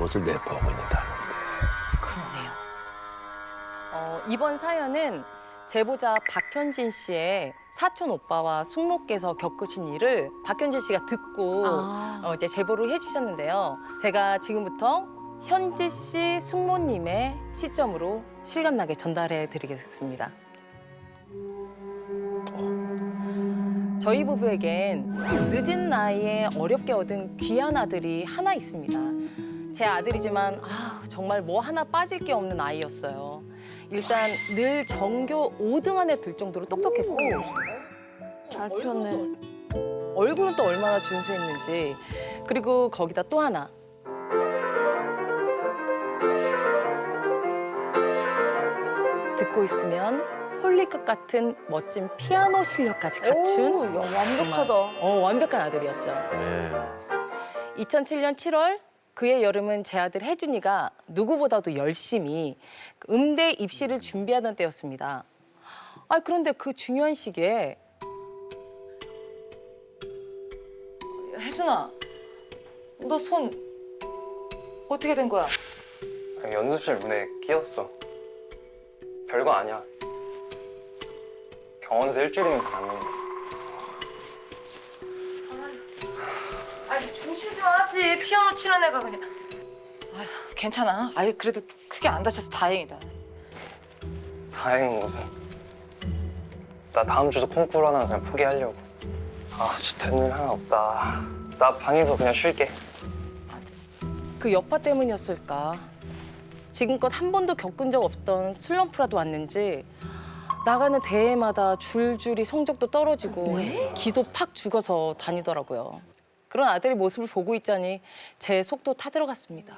것을 내포하고 있는 단어인데. 그러네요. 이번 사연은 제보자 박현진 씨의 사촌 오빠와 숙모께서 겪으신 일을 박현진 씨가 듣고 이제 제보를 해주셨는데요. 제가 지금부터 현지 씨 숙모님의 시점으로 실감나게 전달해드리겠습니다. 저희 부부에겐 늦은 나이에 어렵게 얻은 귀한 아들이 하나 있습니다. 제 아들이지만 정말 뭐 하나 빠질 게 없는 아이였어요. 일단 늘 전교 5등 안에 들 정도로 똑똑했고 잘 키웠네. 얼굴은 또 얼마나 준수했는지. 그리고 거기다 또 하나. 듣고 있으면 홀리급 같은 멋진 피아노 실력까지 갖춘 완벽하다. 정말, 완벽한 아들이었죠. 네. 2007년 7월 그해 여름은 제 아들 혜준이가 누구보다도 열심히 음대 입시를 준비하던 때였습니다. 그런데 그 중요한 시기에 혜준아, 너 손 어떻게 된 거야? 연습실 문에 끼었어. 별거 아니야. 병원에서 일주일이면 다 낫는 거야. 아니 조심 좀 하지. 피아노 치는 애가 그냥. 아휴, 괜찮아. 그래도 크게 안 다쳐서 다행이다. 다행은 무슨. 나 다음 주도 콩쿠르 하나 그냥 포기하려고. 좋은 일 하나 없다. 나 방에서 그냥 쉴게. 그 여파 때문이었을까. 지금껏 한 번도 겪은 적 없던 슬럼프라도 왔는지 나가는 대회마다 줄줄이 성적도 떨어지고 기도 팍 죽어서 다니더라고요. 그런 아들의 모습을 보고 있자니 제 속도 타들어갔습니다.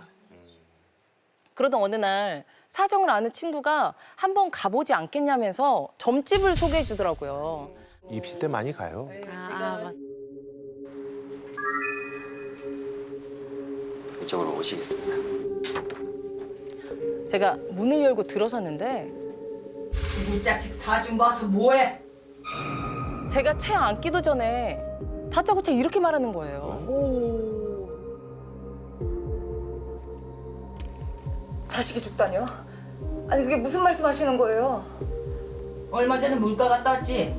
그러던 어느 날 사정을 아는 친구가 한번 가보지 않겠냐면서 점집을 소개해 주더라고요. 입시 때 많이 가요. 이쪽으로 오시겠습니다. 제가 문을 열고 들어섰는데 이 자식 사준 봐서 뭐해? 제가 채 앉기도 전에 다짜고짜 이렇게 말하는 거예요. 자식이 죽다니요? 아니 그게 무슨 말씀하시는 거예요? 얼마 전에 물가 갔다 왔지?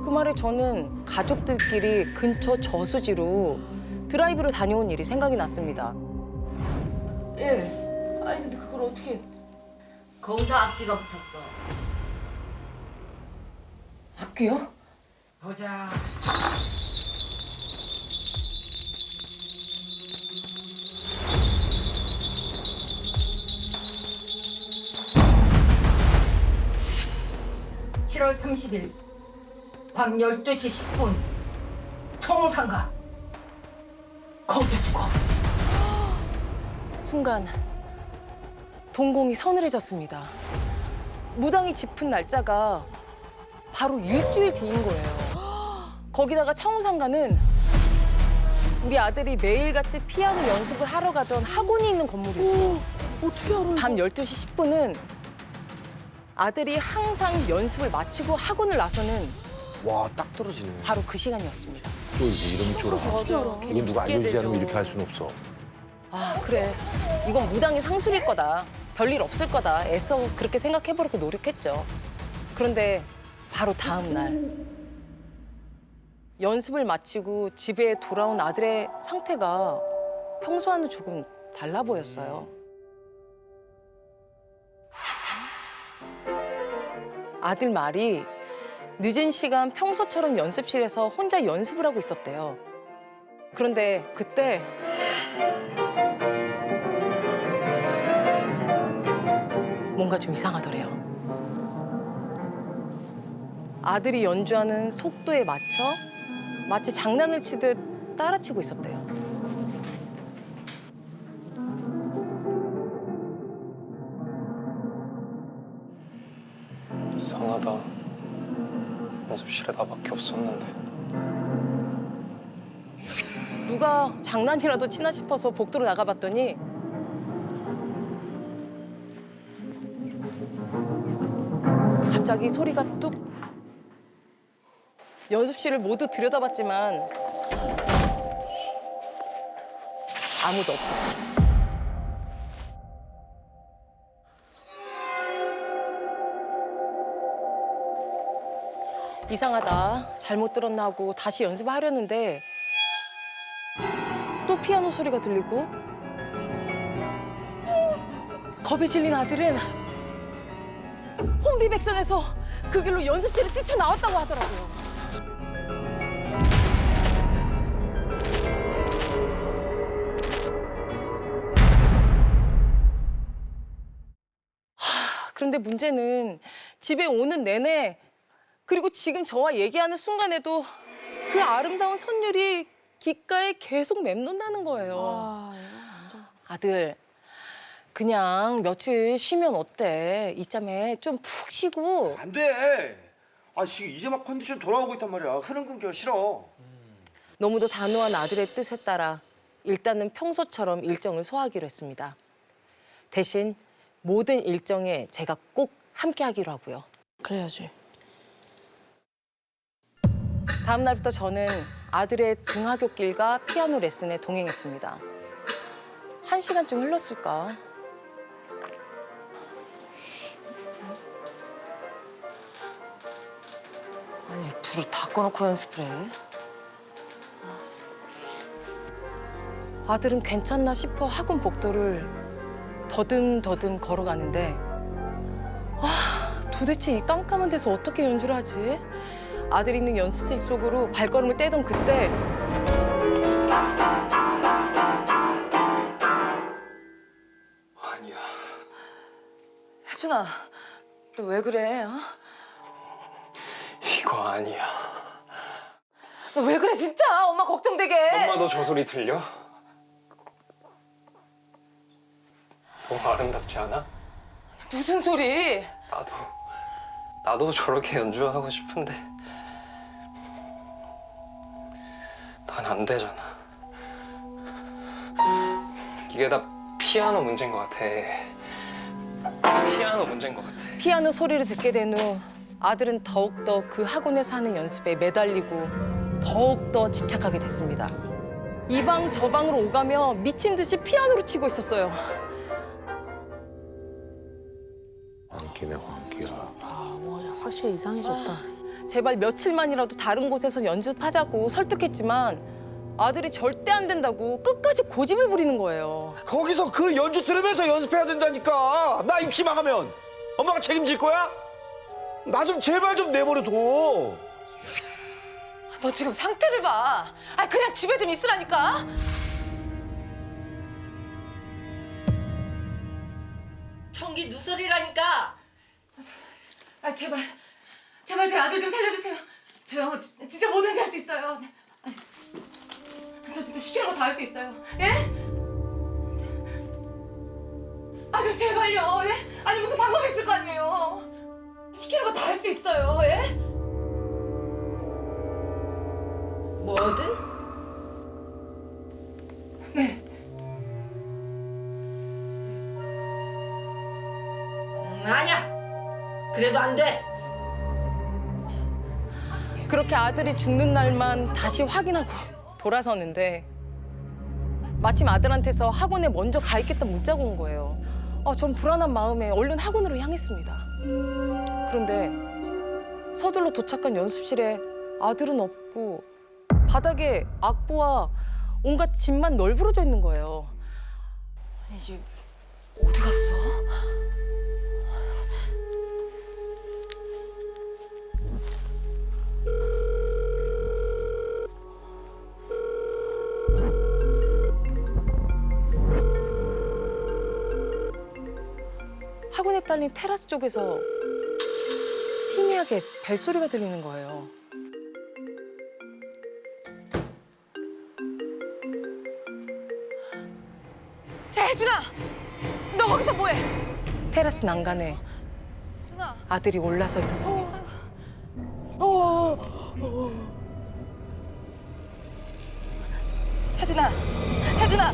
그 말에 저는 가족들끼리 근처 저수지로 드라이브를 다녀온 일이 생각이 났습니다. 예. 아니 근데 그걸 어떻게? 거기서 악기가 붙었어. 학교요? 보자. (7월 30일) 밤 12시 10분 청호상가 거기서 죽어. 순간 동공이 서늘해졌습니다. 무당이 짚은 날짜가 바로 일주일 뒤인 거예요. 거기다가 청우상가는 우리 아들이 매일같이 피아노 연습을 하러 가던 학원이 있는 건물이었어요. 어떻게 알아요? 밤 12시 10분은 아들이 항상 연습을 마치고 학원을 나서는 와, 딱 떨어지네. 바로 그 시간이었습니다. 또 이제 이름이 쫄아. 어떻게 알아? 이건 누가 알려주지 않으면 이렇게 할 수는 없어. 그래. 이건 무당의 상술일 거다. 별일 없을 거다. 애써 그렇게 생각해보려고 노력했죠. 그런데 바로 다음 날 연습을 마치고 집에 돌아온 아들의 상태가 평소와는 조금 달라 보였어요. 아들 말이 늦은 시간 평소처럼 연습실에서 혼자 연습을 하고 있었대요. 그런데 그때 뭔가 좀 이상하더래요. 아들이 연주하는 속도에 맞춰 마치 장난을 치듯 따라치고 있었대요. 이상하다. 연습실에 나밖에 없었는데. 누가 장난이라도 치나 싶어서 복도로 나가봤더니 갑자기 소리가 뚝. 연습실을 모두 들여다봤지만 아무도 없었고. 이상하다. 잘못 들었나 하고 다시 연습하려는데 또 피아노 소리가 들리고 겁에 질린 아들은 혼비백산해서 그 길로 연습실에 뛰쳐나왔다고 하더라고요. 그런데 문제는 집에 오는 내내 그리고 지금 저와 얘기하는 순간에도 그 아름다운 선율이 귓가에 계속 맴돈다는 거예요. 아들, 그냥 며칠 쉬면 어때? 이참에 좀 푹 쉬고. 안 돼. 아 지금 이제 막 컨디션 돌아오고 있단 말이야. 흐름 끊겨 싫어. 너무도 단호한 아들의 뜻에 따라 일단은 평소처럼 일정을 소화하기로 했습니다. 대신 모든 일정에 제가 꼭 함께 하기로 하고요. 그래야지. 다음 날부터 저는 아들의 등하굣길과 피아노 레슨에 동행했습니다. 1시간쯤 흘렀을까? 아니 불을 다 꺼놓고 연습을 해. 아들은 괜찮나 싶어 학원 복도를 더듬더듬 걸어가는데 도대체 이 깜깜한 데서 어떻게 연주를 하지? 아들이 있는 연습실 쪽으로 발걸음을 떼던 그때 아니야. 혜준아, 너 왜 그래? 어? 이거 아니야. 너 왜 그래 진짜? 엄마 걱정되게. 엄마 너 저 소리 들려? 너무 아름답지 않아? 무슨 소리? 나도 저렇게 연주하고 싶은데 난 안 되잖아. 이게 다 피아노 문제인 것 같아. 피아노 문제인 것 같아. 피아노 소리를 듣게 된 후 아들은 더욱더 그 학원에서 하는 연습에 매달리고 더욱더 집착하게 됐습니다. 이 방 저 방으로 오가며 미친 듯이 피아노를 치고 있었어요. 황기네 황기야. 확실히 이상해졌다. 제발 며칠만이라도 다른 곳에서 연습하자고 설득했지만 아들이 절대 안 된다고 끝까지 고집을 부리는 거예요. 거기서 그 연주 들으면서 연습해야 된다니까. 나 입시 망하면 엄마가 책임질 거야? 나 좀 제발 좀 내버려둬. 너 지금 상태를 봐. 아 그냥 집에 좀 있으라니까. 청기 누설이라니까. 아 제발 제 아들 좀 살려주세요. 저요 진짜 뭐든지 할 수 있어요. 아니, 저 진짜 시키는 거 다 할 수 있어요. 예? 아 좀 제발요. 예? 아니 무슨 방법이 있을 거 아니에요. 시키는 거 다 할 수 있어요. 예? 뭐든? 네. 아니야. 그래도 안 돼. 그렇게 아들이 죽는 날만 다시 확인하고 돌아서는데 마침 아들한테서 학원에 먼저 가 있겠다 문자가 온 거예요. 전 불안한 마음에 얼른 학원으로 향했습니다. 그런데 서둘러 도착한 연습실에 아들은 없고 바닥에 악보와 온갖 짐만 널브러져 있는 거예요. 이게 어디 갔어? 학원에 딸린 테라스 쪽에서 희미하게 벨소리가 들리는 거예요. 야 혜준아, 너 거기서 뭐해? 테라스 난간에 혜준아. 아들이 올라서 있었습니다. 혜준아.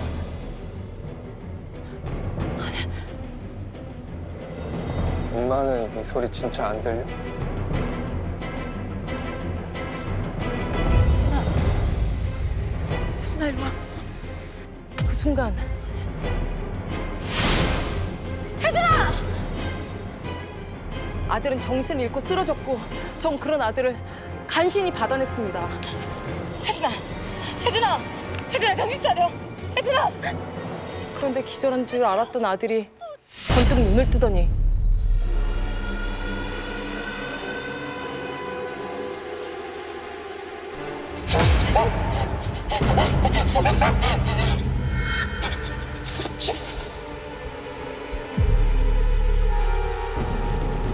엄마는 이 소리 진짜 안 들려? 혜준아 일로 와. 그 순간 아들은 정신을 잃고 쓰러졌고 전 그런 아들을 간신히 받아냈습니다. 혜준아 정신 차려. 혜준아. 그런데 기절한 줄 알았던 아들이 번뜩 눈을 뜨더니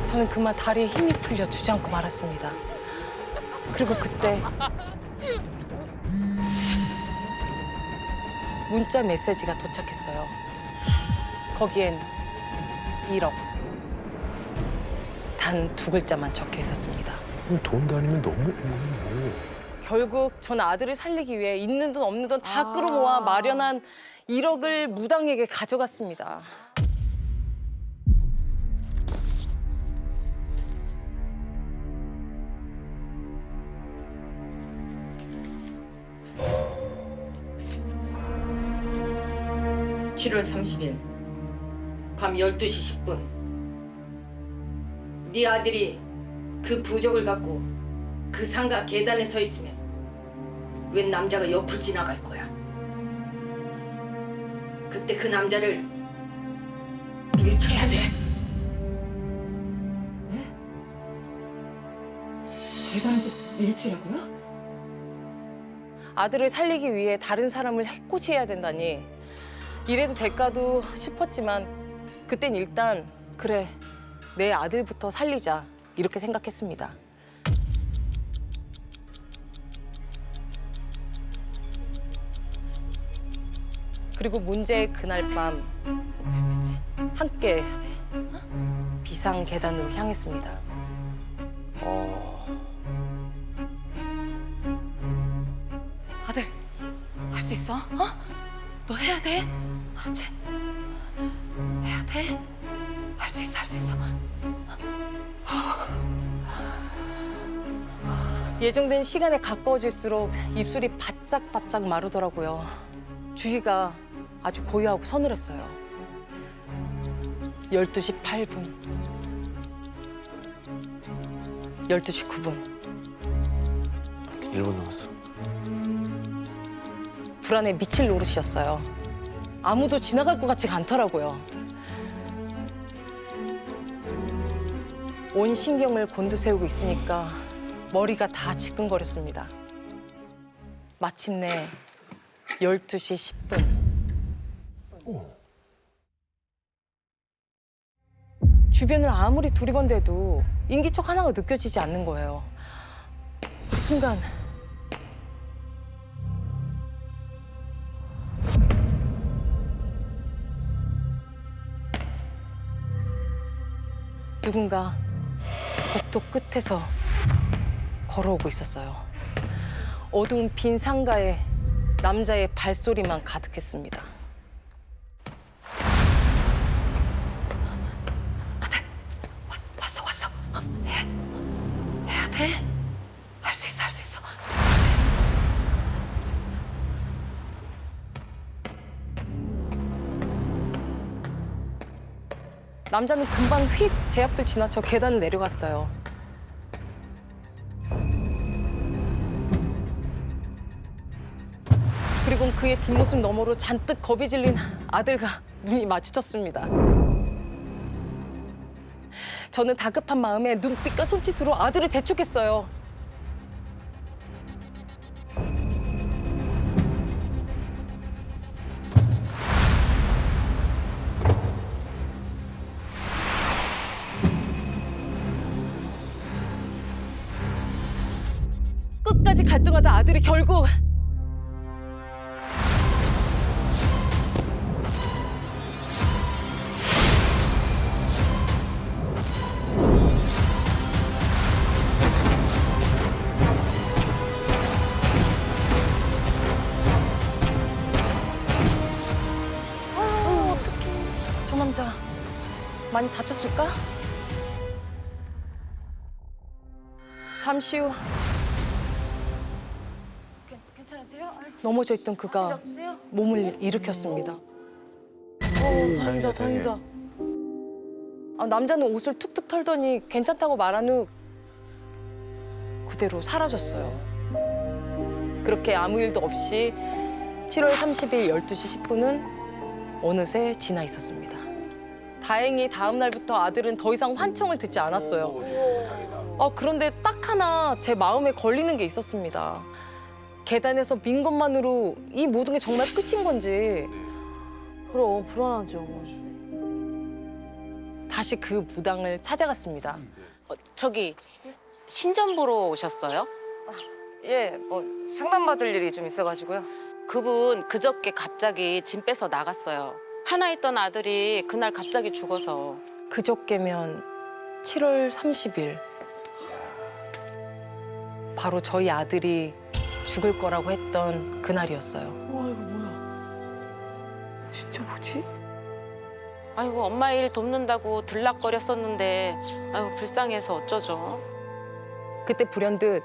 저는 그만 다리에 힘이 풀려 주저앉고 말았습니다. 그리고 그때 문자 메시지가 도착했어요. 거기엔 1억. 단 2글자만 적혀 있었습니다. 돈 다니면 너무 결국 전 아들을 살리기 위해 있는 돈 없는 돈 다 끌어모아 마련한 1억을 무당에게 가져갔습니다. (7월 30일) 밤 12시 10분 네 아들이 그 부적을 갖고 그 상가 계단에 서 있으면 웬 남자가 옆을 지나갈 거야. 그때 그 남자를 밀쳐야 돼. 계단에서 밀치라고요? 아들을 살리기 위해 다른 사람을 해코지해야 된다니 이래도 될까도 싶었지만 그땐 일단 그래 내 아들부터 살리자 이렇게 생각했습니다. 그리고 문제의 그날 밤 함께 비상 계단으로 향했습니다. 아들 할 수 있어? 너 해야 돼. 알았지? 해야 돼. 할 수 있어. 예정된 시간에 가까워질수록 입술이 바짝바짝 마르더라고요. 주희가 아주 고요하고 서늘했어요. 12시 8분, 12시 9분. 1분 남았어. 불안에 미칠 노릇이었어요. 아무도 지나갈 것 같지가 않더라고요. 온 신경을 곤두세우고 있으니까 머리가 다 지끈거렸습니다. 마침내 12시 10분. 주변을 아무리 두리번대도 인기척 하나가 느껴지지 않는 거예요. 그 순간 누군가 복도 끝에서 걸어오고 있었어요. 어두운 빈 상가에 남자의 발소리만 가득했습니다. 왔어. 해야 돼. 할 수 있어. 남자는 금방 휙 제 앞을 지나쳐 계단을 내려갔어요. 그리고 그의 뒷모습 너머로 잔뜩 겁이 질린 아들과 눈이 마주쳤습니다. 저는 다급한 마음에 눈빛과 손짓으로 아들을 재촉했어요. 끝까지 갈등하다 아들이 결국 어떡해. 저 남자 많이 다쳤을까? 잠시 후 괜찮았어. 넘어져 있던 그가 몸을 일으켰습니다. 다행이다, 다행이다. 남자는 옷을 툭툭 털더니 괜찮다고 말한 후 그대로 사라졌어요. 그렇게 아무 일도 없이 7월 30일 12시 10분은 어느새 지나 있었습니다. 다행히 다음 날부터 아들은 더 이상 환청을 듣지 않았어요. 그런데 딱 하나 제 마음에 걸리는 게 있었습니다. 계단에서 민 것만으로 이 모든 게 정말 끝인 건지 그럼 불안하죠. 다시 그 무당을 찾아갔습니다. 저기 신전 보러 오셨어요? 예, 뭐 상담받을 일이 좀 있어가지고요. 그분 그저께 갑자기 짐 빼서 나갔어요. 하나 있던 아들이 그날 갑자기 죽어서. 그저께면 7월 30일. 바로 저희 아들이 죽을 거라고 했던 그날이었어요. 와, 이거 뭐야? 진짜 뭐지? 아이고 엄마 일 돕는다고 들락거렸었는데 아이고 불쌍해서 어쩌죠. 그때 불현듯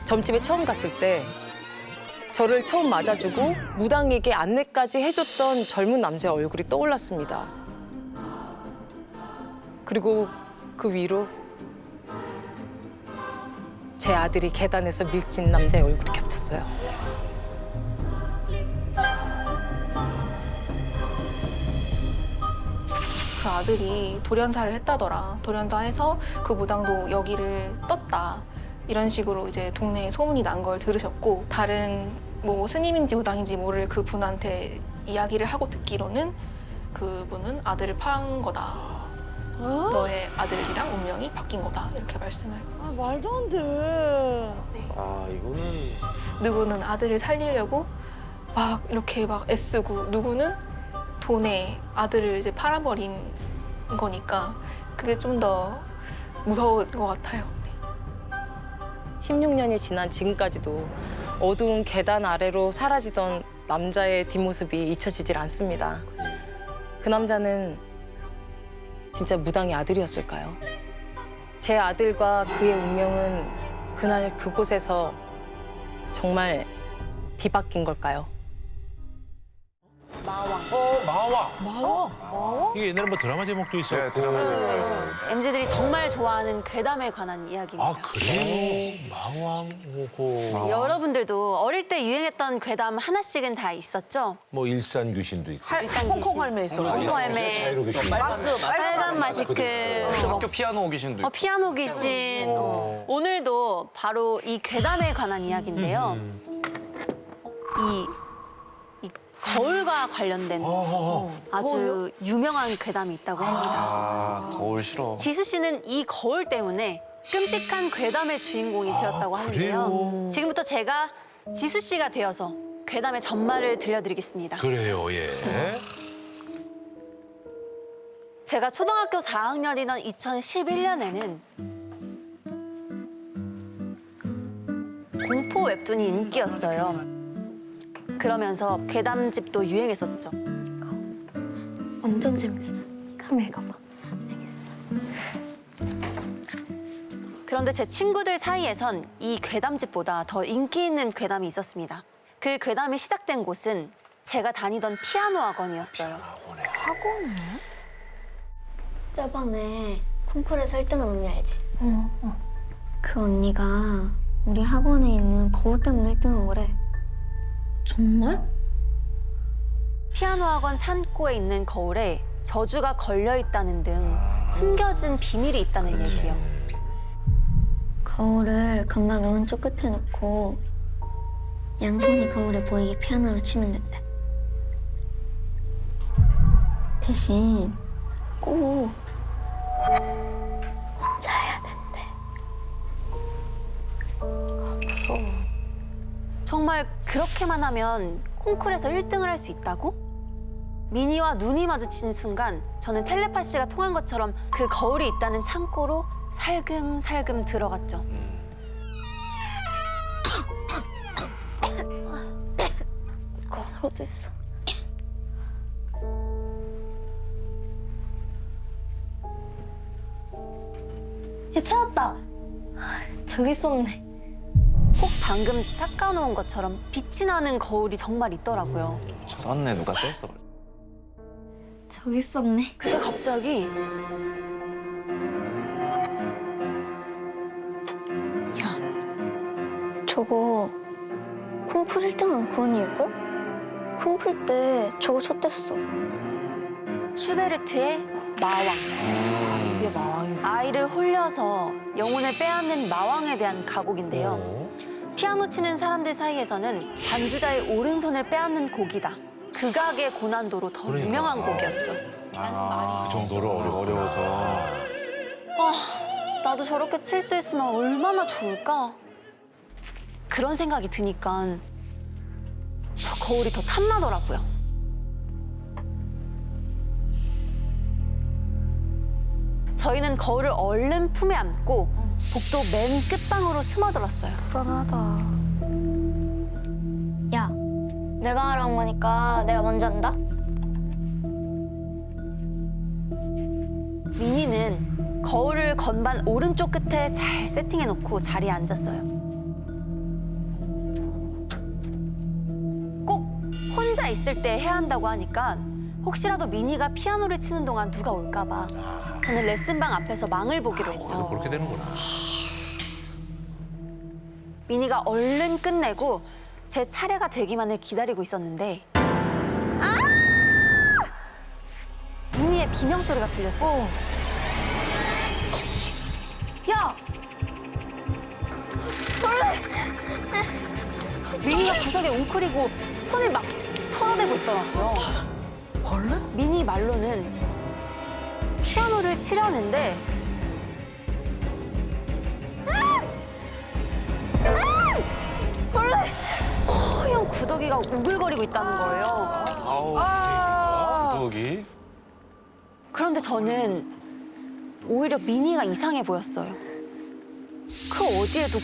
점집에 처음 갔을 때 저를 처음 맞아주고 무당에게 안내까지 해줬던 젊은 남자의 얼굴이 떠올랐습니다. 그리고 그 위로 제 아들이 계단에서 밀친 남자의 얼굴이 겹쳤어요. 그 아들이 돌연사를 했다더라. 돌연사해서 그 무당도 여기를 떴다. 이런 식으로 이제 동네에 소문이 난 걸 들으셨고 다른 뭐 스님인지 무당인지 모를 그 분한테 이야기를 하고 듣기로는 그분은 아들을 파한 거다. 너의 아들이랑 운명이 바뀐 거다. 이렇게 말씀을. 아, 말도 안 돼. 아, 이거는 누구는 아들을 살리려고 막 이렇게 막 애쓰고 누구는 돈에 아들을 이제 팔아버린 거니까 그게 좀 더 무서운 것 같아요. 16년이 지난 지금까지도 어두운 계단 아래로 사라지던 남자의 뒷모습이 잊혀지질 않습니다. 그 남자는 진짜 무당의 아들이었을까요? 제 아들과 그의 운명은 그날 그곳에서 정말 뒤바뀐 걸까요? 마왕. 마와? 이게 옛날에 뭐 드라마 제목도 있었고. 네, 드라마 재밌죠. MZ들이 정말 좋아하는 괴담에 관한 이야기입니다. 아 그래요? 마왕. 오호. 여러분들도 어릴 때 유행했던 괴담 하나씩은 다 있었죠? 뭐 일산 귀신도 있고. 홍콩 할매 있어. 홍콩 할매, 자이로 귀신. 마스크, 빨간 마스크, 또 학교 피아노 귀신도 있고. 피아노 귀신. 오늘도 바로 이 괴담에 관한 이야기인데요. 이 거울과 관련된 아주 유명한 괴담이 있다고 합니다. 아, 거울 싫어. 지수 씨는 이 거울 때문에 끔찍한 괴담의 주인공이 되었다고 하는데요. 지금부터 제가 지수 씨가 되어서 괴담의 전말을 들려드리겠습니다. 그래요, 예. 제가 초등학교 4학년이던 2011년에는 공포 웹툰이 인기였어요. 그러면서 괴담집도 유행했었죠. 완전 재밌어. 한번 읽어봐. 알겠어. 그런데 제 친구들 사이에선 이 괴담집보다 더 인기 있는 괴담이 있었습니다. 그 괴담이 시작된 곳은 제가 다니던 피아노 학원이었어요. 학원에? 저번에 콩쿠르에서 1등한 언니 알지? 그 언니가 우리 학원에 있는 거울 때문에 1등한 거래. 정말? 피아노 학원 창고에 있는 거울에 저주가 걸려있다는 등 숨겨진 비밀이 있다는 얘기요. 거울을 건반 오른쪽 끝에 놓고 양손이 거울에 보이게 피아노를 치면 된대. 대신 꼭 혼자 해야 된대. 무서워. 정말 그렇게만 하면 콩쿠르에서 1등을 할 수 있다고? 미니와 눈이 마주친 순간 저는 텔레파시가 통한 것처럼 그 거울이 있다는 창고로 살금살금 들어갔죠. 거울 어딨어? 야, 찾았다. 저기 있었네. 꼭 방금 닦아놓은 것처럼 빛이 나는 거울이 정말 있더라고요. 썼네, 누가 썼어. 저기 있었네. 그때 갑자기 야, 저거 콩풀 1등한 그 언니일걸? 콩풀 때 저거 쳤댔어. 슈베르트의 마왕. 이게 마왕이. 아이를 홀려서 영혼을 빼앗는 마왕에 대한 가곡인데요. 피아노 치는 사람들 사이에서는 반주자의 오른손을 빼앗는 곡이다. 극악의 고난도로 더 유명한 곡이었죠. 그 정도로 어려워서. 아, 나도 저렇게 칠 수 있으면 얼마나 좋을까? 그런 생각이 드니까 저 거울이 더 탐나더라고요. 저희는 거울을 얼른 품에 안고 복도 맨 끝방으로 숨어들었어요. 불안하다. 야, 내가 하라는 거니까 내가 먼저 한다. 미니는 거울을 건반 오른쪽 끝에 잘 세팅해놓고 자리에 앉았어요. 꼭 혼자 있을 때 해야 한다고 하니까 혹시라도 미니가 피아노를 치는 동안 누가 올까 봐 저는 레슨방 앞에서 망을 보기로 했죠. 그렇게 되는구나. 미니가 얼른 끝내고 제 차례가 되기만을 기다리고 있었는데 미니의 비명소리가 들렸어요. 야! 미니가 구석에 웅크리고 손을 막 털어대고 있더라고요. 벌레? 미니 말로는 피아노를 치려는데 허연 구더기가 우글거리고 있다는 거예요. 아우, 구더기. 그런데 저는 오히려 미니가 이상해 보였어요. 그 어디에도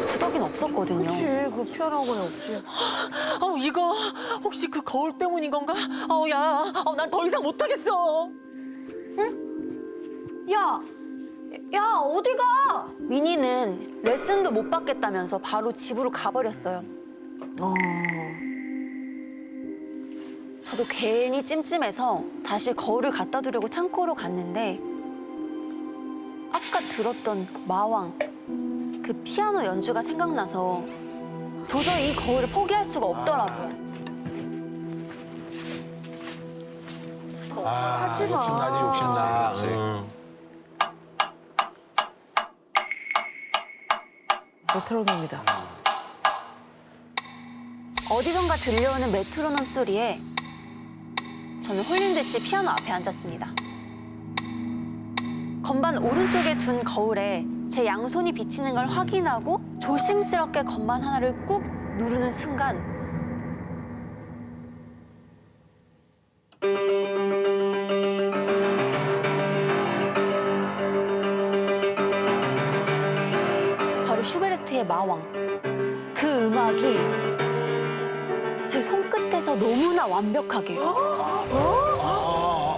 구더기는 없었거든요. 그치, 그 피아노 학원에 없지. 이거 혹시 그 거울 때문인 건가? 야, 난 더 이상 못하겠어. 야! 야, 어디 가? 미니는 레슨도 못 받겠다면서 바로 집으로 가버렸어요. 저도 괜히 찜찜해서 다시 거울을 갖다 두려고 창고로 갔는데 아까 들었던 마왕, 그 피아노 연주가 생각나서 도저히 이 거울을 포기할 수가 없더라고요. 하지 마. 욕심나지, 욕심나. 그치. 메트로놈이다. 어디선가 들려오는 메트로놈 소리에 저는 홀린 듯이 피아노 앞에 앉았습니다. 건반 오른쪽에 둔 거울에 제 양손이 비치는 걸 확인하고 조심스럽게 건반 하나를 꾹 누르는 순간 바로 슈베르트의 마왕. 그 음악이 제 손끝에서 너무나 완벽하게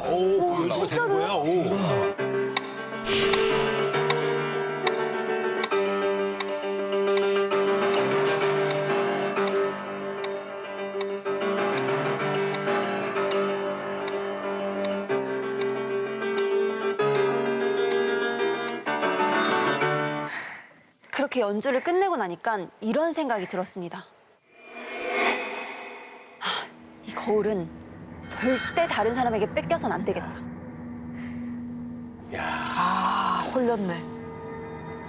오, 진짜로? 되는 거야? 오. 그렇게 연주를 끝내고 나니까 이런 생각이 들었습니다. 이 거울은 절대 다른 사람에게 뺏겨선 안 되겠다. 홀렸네.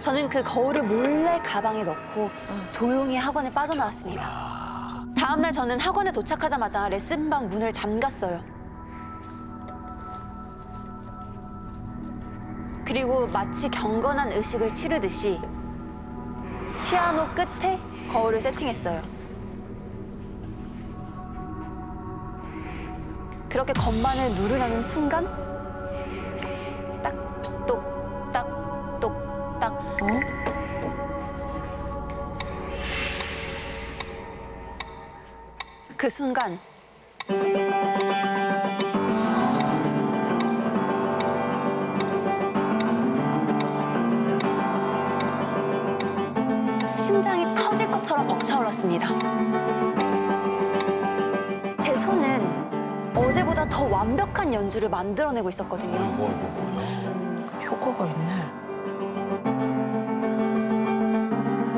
저는 그 거울을 몰래 가방에 넣고 조용히 학원을 빠져나왔습니다. 다음 날 저는 학원에 도착하자마자 레슨방 문을 잠갔어요. 그리고 마치 경건한 의식을 치르듯이 피아노 끝에 거울을 세팅했어요. 그렇게 건반을 누르려는 순간 딱똑딱 똑딱 그 순간 심장이 터질 것처럼 벅차올랐습니다. 제 손은 어제보다 더 완벽한 연주를 만들어내고 있었거든요. 효과가 있네.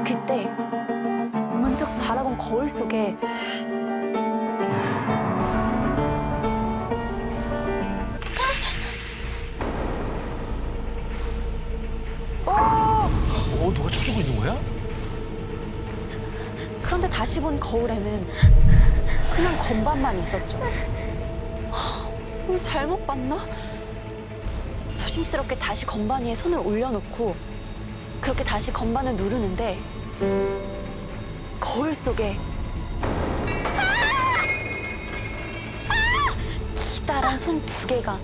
그때 문득 바라본 거울 속에 누가 쳐주고 있는 거야? 그런데 다시 본 거울에는 그냥 건반만 있었죠. 오늘 잘못 봤나? 조심스럽게 다시 건반 위에 손을 올려놓고 그렇게 다시 건반을 누르는데 거울 속에 기다란 손 2개가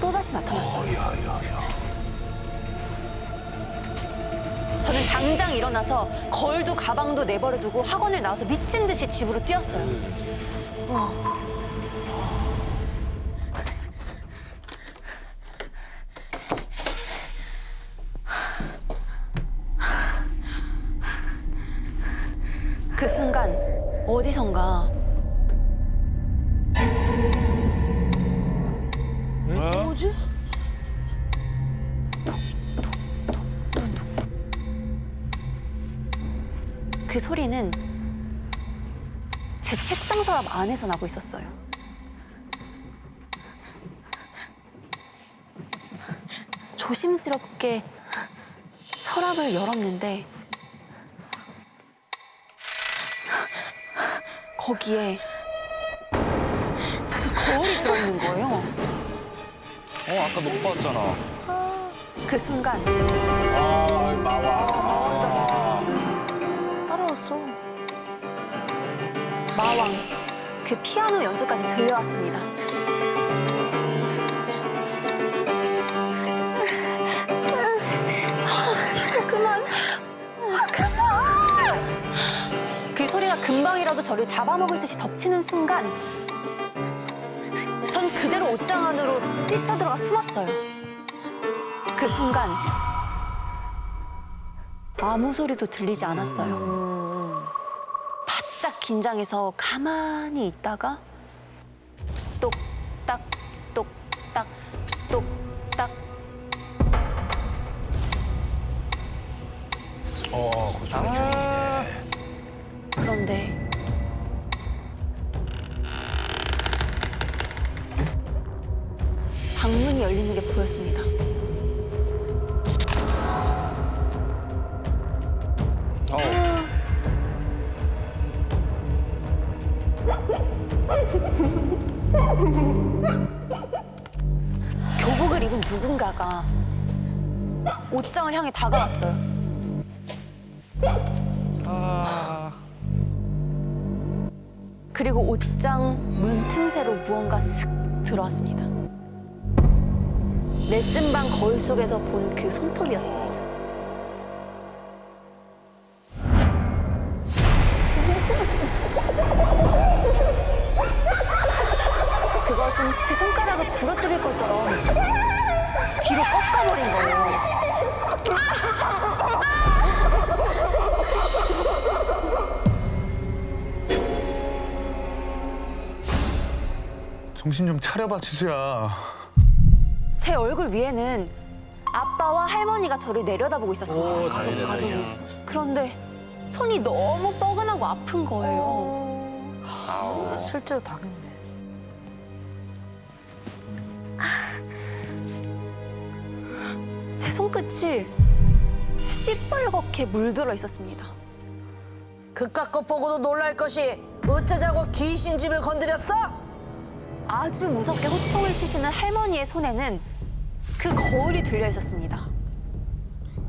또다시 나타났어요. 저는 당장 일어나서 거울도 가방도 내버려두고 학원을 나와서 미친 듯이 집으로 뛰었어요. 그 순간 어디선가 뭐지? 그 소리는 제 책상 서랍 안에서 나고 있었어요. 조심스럽게 서랍을 열었는데 거기에 그 거울이 들어있는 거예요. 아까 못 봤잖아. 그 순간 따라왔어. 마왕, 그 피아노 연주까지 들려왔습니다. 제발 그만. 그만. 그 소리가 금방이라도 저를 잡아먹을 듯이 덮치는 순간 전 그대로 옷장 안으로 뛰쳐들어가 숨었어요. 그 순간 아무 소리도 들리지 않았어요. 바짝 긴장해서 가만히 있다가 똑딱 똑딱 똑딱. 그 소리 주인이네. 그런데 방문이 열리는 게 보였습니다. 교복을 입은 누군가가 옷장을 향해 다가왔어요. 그리고 옷장 문 틈새로 무언가 슥 들어왔습니다. 레슨방 거울 속에서 본 그 손톱이었어요. 그것은 제 손가락을 부러뜨릴 것처럼 뒤로 꺾어버린 거예요. 정신 좀 차려봐, 지수야. 제 얼굴 위에는 아빠와 할머니가 저를 내려다보고 있었습니다. 가족이 있어. 그런데 손이 너무 뻐근하고 아픈 거예요. 실제로 당했네. 제 손끝이 시뻘겋게 물들어 있었습니다. 그깟 것 보고도 놀랄 것이 어쩌자고 귀신집을 건드렸어? 아주 무섭게 호통을 치시는 할머니의 손에는 그 거울이 들려 있었습니다.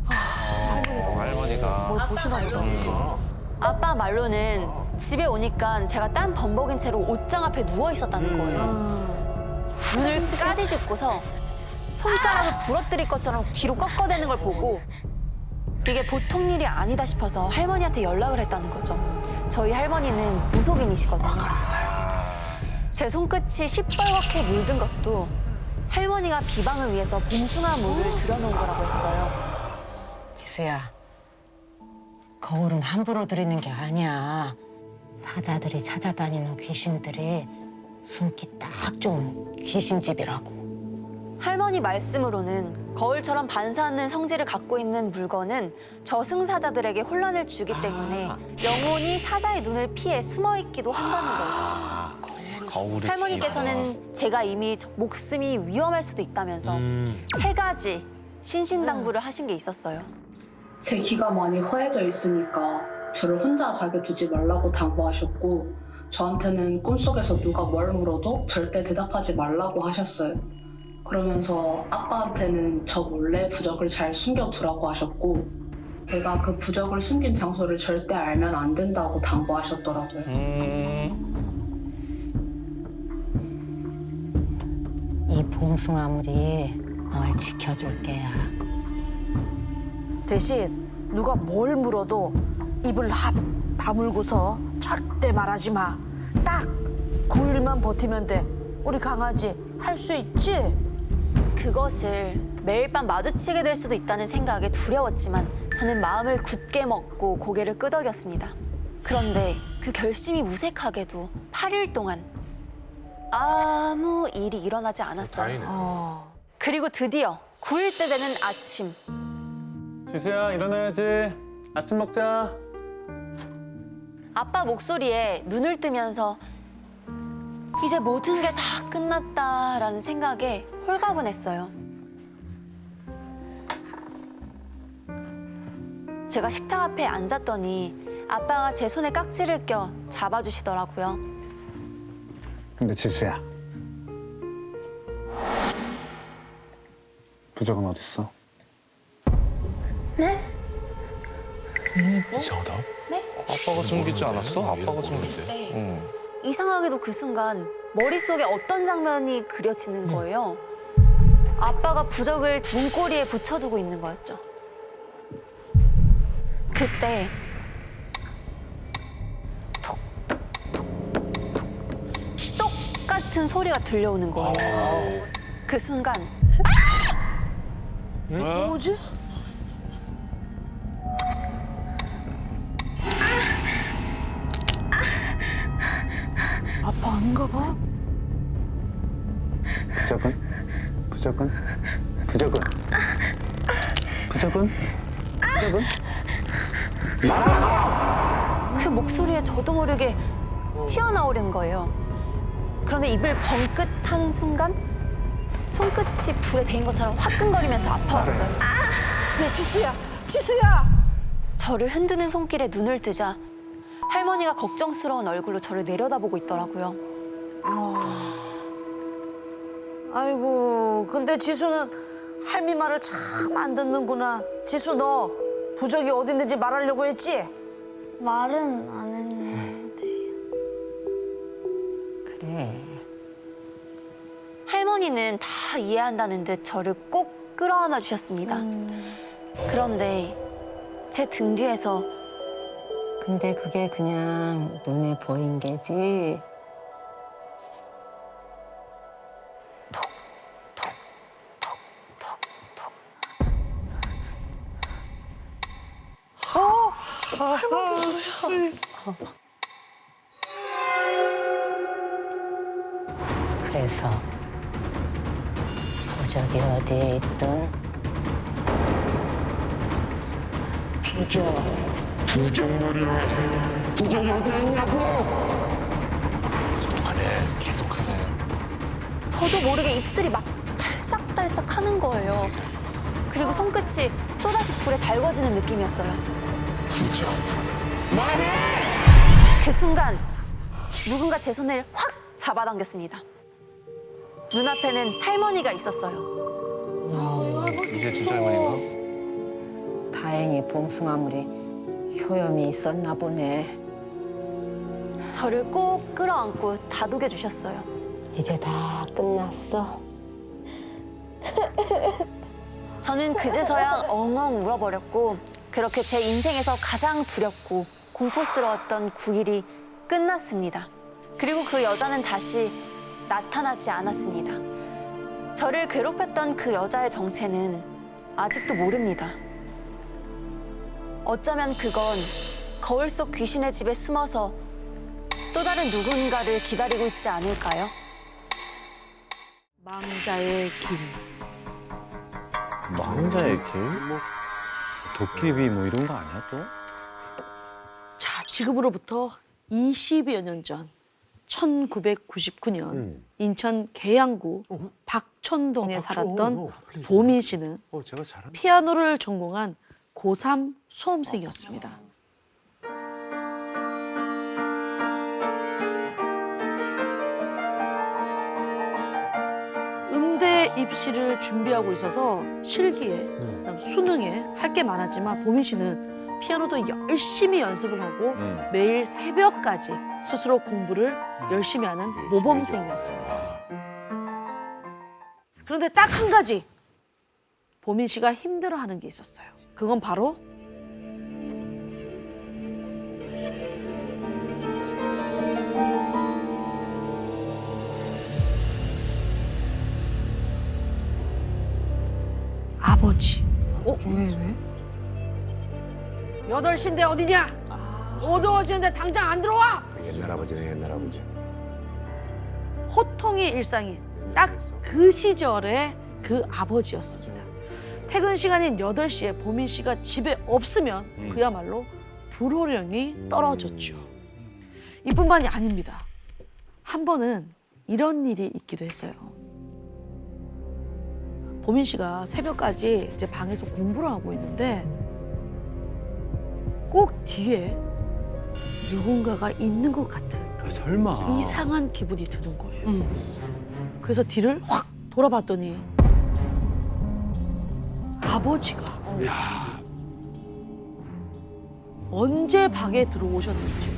할머니가. 뭘 보시나 보다. 아빠 말로는 집에 오니까 제가 땀 범벅인 채로 옷장 앞에 누워 있었다는 거예요. 눈을 까디집고서 손가락을 부러뜨릴 것처럼 뒤로 꺾어대는 걸 보고 이게 보통 일이 아니다 싶어서 할머니한테 연락을 했다는 거죠. 저희 할머니는 무속인이시거든요. 제 손끝이 시뻘겋게 물든 것도 할머니가 비방을 위해서 봉숭아 물을 들여놓은 거라고 했어요. 지수야, 거울은 함부로 들이는 게 아니야. 사자들이 찾아다니는 귀신들이 숨기 딱 좋은 귀신집이라고. 할머니 말씀으로는 거울처럼 반사하는 성질을 갖고 있는 물건은 저승사자들에게 혼란을 주기 때문에 영혼이 사자의 눈을 피해 숨어있기도 한다는 거였죠. 거울이 할머니께서는 제가 이미 목숨이 위험할 수도 있다면서 3가지 신신당부를 하신 게 있었어요. 제 기가 많이 허해져 있으니까 저를 혼자 자게 두지 말라고 당부하셨고, 저한테는 꿈속에서 누가 뭘 물어도 절대 대답하지 말라고 하셨어요. 그러면서 아빠한테는 저 몰래 부적을 잘 숨겨두라고 하셨고, 제가 그 부적을 숨긴 장소를 절대 알면 안 된다고 당부하셨더라고요. 이 봉숭아물이 널 지켜줄 게야. 대신 누가 뭘 물어도 입을 합 다물고서 절대 말하지 마. 딱 9일만 버티면 돼. 우리 강아지 할 수 있지? 그것을 매일 밤 마주치게 될 수도 있다는 생각에 두려웠지만 저는 마음을 굳게 먹고 고개를 끄덕였습니다. 그런데 그 결심이 무색하게도 8일 동안 아무 일이 일어나지 않았어요. 그리고 드디어 9일째 되는 아침. 지수야, 일어나야지. 아침 먹자. 아빠 목소리에 눈을 뜨면서 이제 모든 게 다 끝났다라는 생각에 홀가분했어요. 제가 식탁 앞에 앉았더니 아빠가 제 손에 깍지를 껴 잡아주시더라고요. 근데 지수야, 부적은 어딨어? 네? 이상하다. 네? 아빠가 숨기지 않았어? 아빠가 숨겼대. 네. 이상하게도 그 순간 머릿속에 어떤 장면이 그려지는 거예요. 아빠가 부적을 문고리에 붙여두고 있는 거였죠. 그때 톡톡톡톡톡 똑같은 소리가 들려오는 거예요. 그 순간 뭐지? 아빠 아닌가 봐. 부적은? 부적은? 부적은? 부적은? 부적은? 그 목소리에 저도 모르게 튀어나오려는 거예요. 그런데 입을 벙긋 하는 순간 손끝이 불에 대인 것처럼 화끈거리면서 아파왔어요. 야, 지수야! 지수야! 저를 흔드는 손길에 눈을 뜨자 할머니가 걱정스러운 얼굴로 저를 내려다보고 있더라고요. 아이고, 근데 지수는 할미 말을 참 안 듣는구나. 지수, 너 부적이 어디 있는지 말하려고 했지? 말은 안 했는데. 그래. 할머니는 다 이해한다는 듯 저를 꼭 끌어안아 주셨습니다. 그런데 제 등 뒤에서 근데 그게 그냥 눈에 보인 게지. 그래서 부적이 어디에 있든 부적 말이야. 부적이 어디에 있냐고. 계속하네. 저도 모르게 입술이 막 탈싹탈싹 하는 거예요. 그리고 손끝이 또다시 불에 달궈지는 느낌이었어요. 부적. 그 순간 누군가 제 손을 확 잡아당겼습니다. 눈앞에는 할머니가 있었어요. 이제 진짜 할머니인가? 다행히 봉숭아물이 효염이 있었나 보네. 저를 꼭 끌어안고 다독여 주셨어요. 이제 다 끝났어. 저는 그제서야 엉엉 울어버렸고 그렇게 제 인생에서 가장 두렵고 공포스러웠던 9일이 끝났습니다. 그리고 그 여자는 다시 나타나지 않았습니다. 저를 괴롭혔던 그 여자의 정체는 아직도 모릅니다. 어쩌면 그건 거울 속 귀신의 집에 숨어서 또 다른 누군가를 기다리고 있지 않을까요? 망자의 길. 망자의 길? 도깨비 뭐 이런 거 아니야 또? 자, 지금으로부터 20여 년 전 1999년 인천 계양구 박천동에 살았던 보민 씨는 제가 잘한. 피아노를 전공한 고3 수험생이었습니다. 음대 입시를 준비하고 있어서 실기에, 그다음 수능에 할 게 많았지만 보민 씨는 피아노도 열심히 연습을 하고 매일 새벽까지 스스로 공부를 열심히 하는 모범생이었습니다. 그런데 딱 한 가지 보민 씨가 힘들어하는 게 있었어요. 그건 바로 아버지. 왜? 8시인데 어디냐? 어두워지는데 당장 안 들어와! 옛날 아버지네, 옛날 아버지. 호통의 일상이 딱 그 시절의 그 아버지였습니다. 퇴근 시간인 8시에 보민 씨가 집에 없으면 그야말로 불호령이 떨어졌죠. 이뿐만이 아닙니다. 한 번은 이런 일이 있기도 했어요. 보민 씨가 새벽까지 이제 방에서 공부를 하고 있는데 꼭 뒤에 누군가가 있는 것 같은 설마. 이상한 기분이 드는 거예요. 그래서 뒤를 확 돌아봤더니 아버지가 언제 방에 들어오셨는지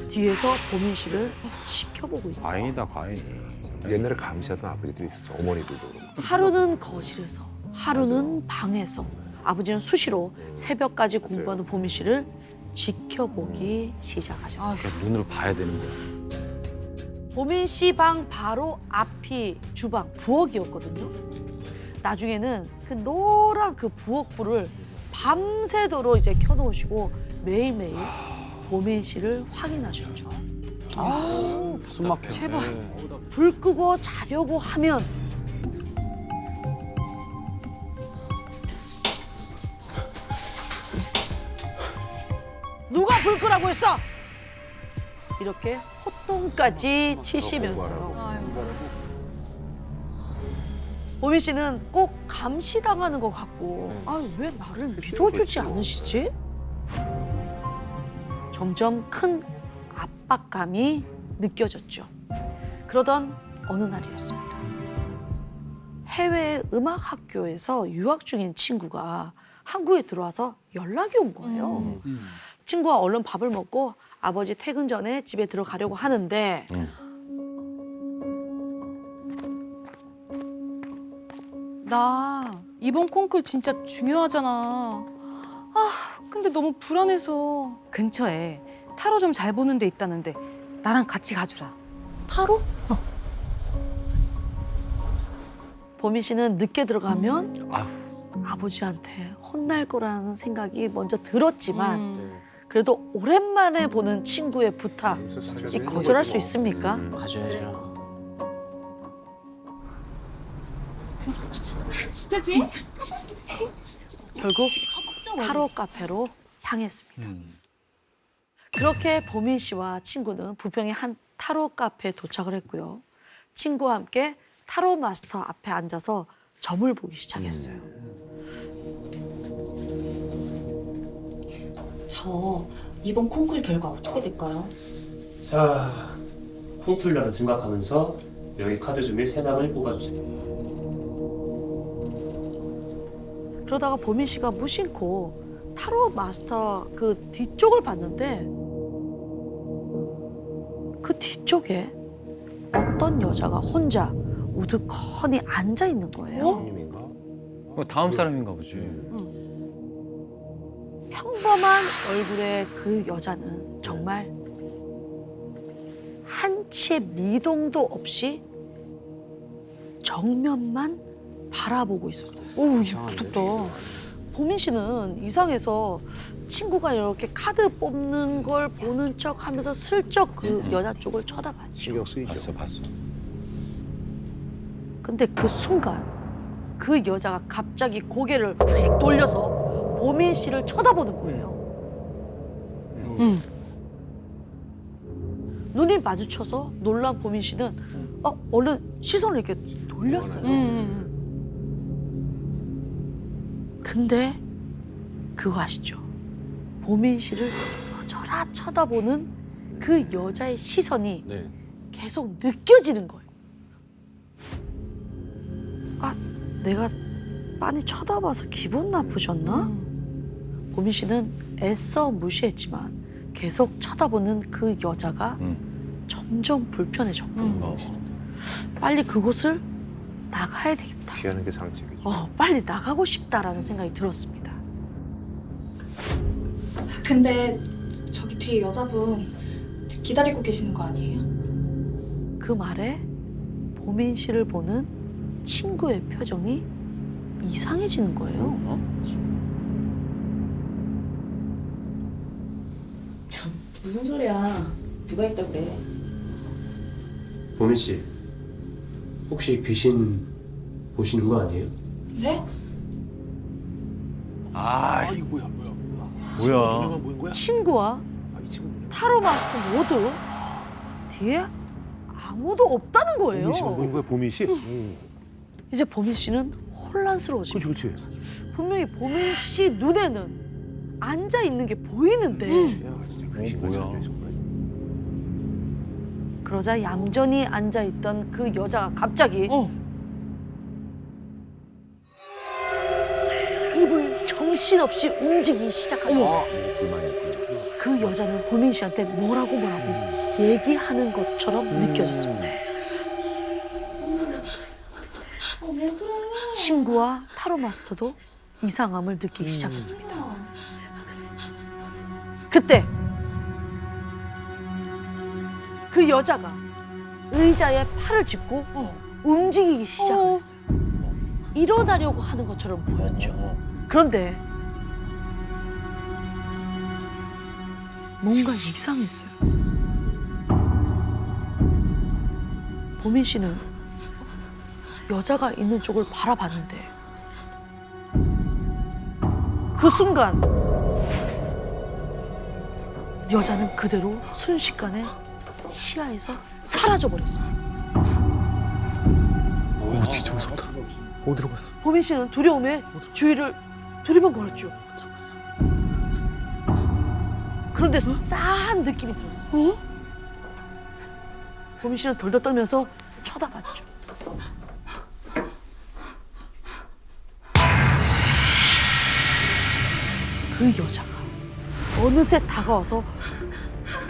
뒤에서 보민 씨를 지켜보고 있는 거예요. 과인이다, 과인. 옛날에 감시하던 아버지들이 있었어, 어머니들도. 하루는 거실에서, 하루는 방에서 아버지는 수시로 새벽까지 공부하는 보민 씨를 지켜보기 시작하셨어요. 눈으로 봐야 되는 거야. 보민 씨 방 바로 앞이 주방, 부엌이었거든요. 나중에는 그 노란 그 부엌불을 밤새도록 이제 켜놓으시고 매일매일 보민 씨를 확인하셨죠. 숨 막혀. 제발 불 끄고 자려고 하면 누가 불 끄라고 했어? 이렇게 호통까지 치시면서요. 보민 씨는 꼭 감시당하는 것 같고 왜 나를 믿어주지 않으시지? 점점 큰 압박감이 느껴졌죠. 그러던 어느 날이었습니다. 해외 음악학교에서 유학 중인 친구가 한국에 들어와서 연락이 온 거예요. 친구가 얼른 밥을 먹고 아버지 퇴근 전에 집에 들어가려고 하는데 나 이번 콩쿨 진짜 중요하잖아. 근데 너무 불안해서 근처에 타로 좀 잘 보는 데 있다는데 나랑 같이 가주라. 타로? 보민 씨는 늦게 들어가면 아버지한테 혼날 거라는 생각이 먼저 들었지만 그래도 오랜만에 보는 친구의 부탁 이 거절할 수 있습니까? 가져야죠. 진짜지? 결국 타로 카페로 향했습니다. 그렇게 보민 씨와 친구는 부평의 한 타로 카페에 도착을 했고요. 친구와 함께 타로 마스터 앞에 앉아서 점을 보기 시작했어요. 저 이번 콩쿨 결과 어떻게 될까요? 자, 콩쿨러를 생각하면서 여기 카드 중에 3장을 뽑아주세요. 그러다가 보민 씨가 무심코 타로 마스터 그 뒤쪽을 봤는데 그 뒤쪽에 어떤 여자가 혼자 우두커니 앉아 있는 거예요. 다음 사람인가 보지. 평범한 얼굴의 그 여자는 정말 한치의 미동도 없이 정면만 바라보고 있었어요. 오, 무섭다. 보민 씨는 이상해서 친구가 이렇게 카드 뽑는 걸 보는 척 하면서 슬쩍 그 여자 쪽을 쳐다봤죠. 신경 쓰이죠. 봤어. 근데 그 순간 그 여자가 갑자기 고개를 휙 돌려서 보민 씨를 쳐다보는 거예요. 눈이 마주쳐서 놀란 보민 씨는 얼른 시선을 이렇게 돌렸어요. 근데 그거 아시죠? 보민 씨를 여전히 쳐다보는 그 여자의 시선이 계속 느껴지는 거예요. 내가 많이 쳐다봐서 기분 나쁘셨나? 보민 씨는 애써 무시했지만 계속 쳐다보는 그 여자가 점점 불편해졌고 빨리 그곳을 나가야 되겠다. 피하는 게 상책이죠. 빨리 나가고 싶다라는 생각이 들었습니다. 근데 저기 뒤에 여자분 기다리고 계시는 거 아니에요? 그 말에 보민 씨를 보는 친구의 표정이 이상해지는 거예요. 무슨 소리야? 누가 있다 그래? 보민 씨, 혹시 귀신 보시는 거 아니에요? 네? 이거 뭐야? 뭐야? 친구와 타로 마스터 모두 뒤에 아무도 없다는 거예요. 보민 씨가 보는 거야, 보민 씨? 이제 보민 씨는 혼란스러워지고. 그렇지. 분명히 보민 씨 눈에는 앉아 있는 게 보이는데. 뭐야? 그러자 얌전히 앉아 있던 그 여자가 갑자기 입을 정신없이 움직이기 시작하고 그 여자는 보민 씨한테 뭐라고 얘기하는 것처럼 느껴졌습니다. 친구와 타로 마스터도 이상함을 느끼기 시작했습니다. 그때 그 여자가 의자에 팔을 짚고 움직이기 시작했어요. 일어나려고 하는 것처럼 보였죠. 그런데 뭔가 이상했어요. 보민 씨는 여자가 있는 쪽을 바라봤는데 그 순간 여자는 그대로 순식간에 시야에서 사라져버렸어요. 오, 진짜 무섭다. 어디로 갔어? 보민 씨는 두려움에 주위를 두리번거렸죠. 그런데 싸한 느낌이 들었어요. 보민 씨는 덜덜 떨면서 쳐다봤죠. 그 여자가 어느새 다가와서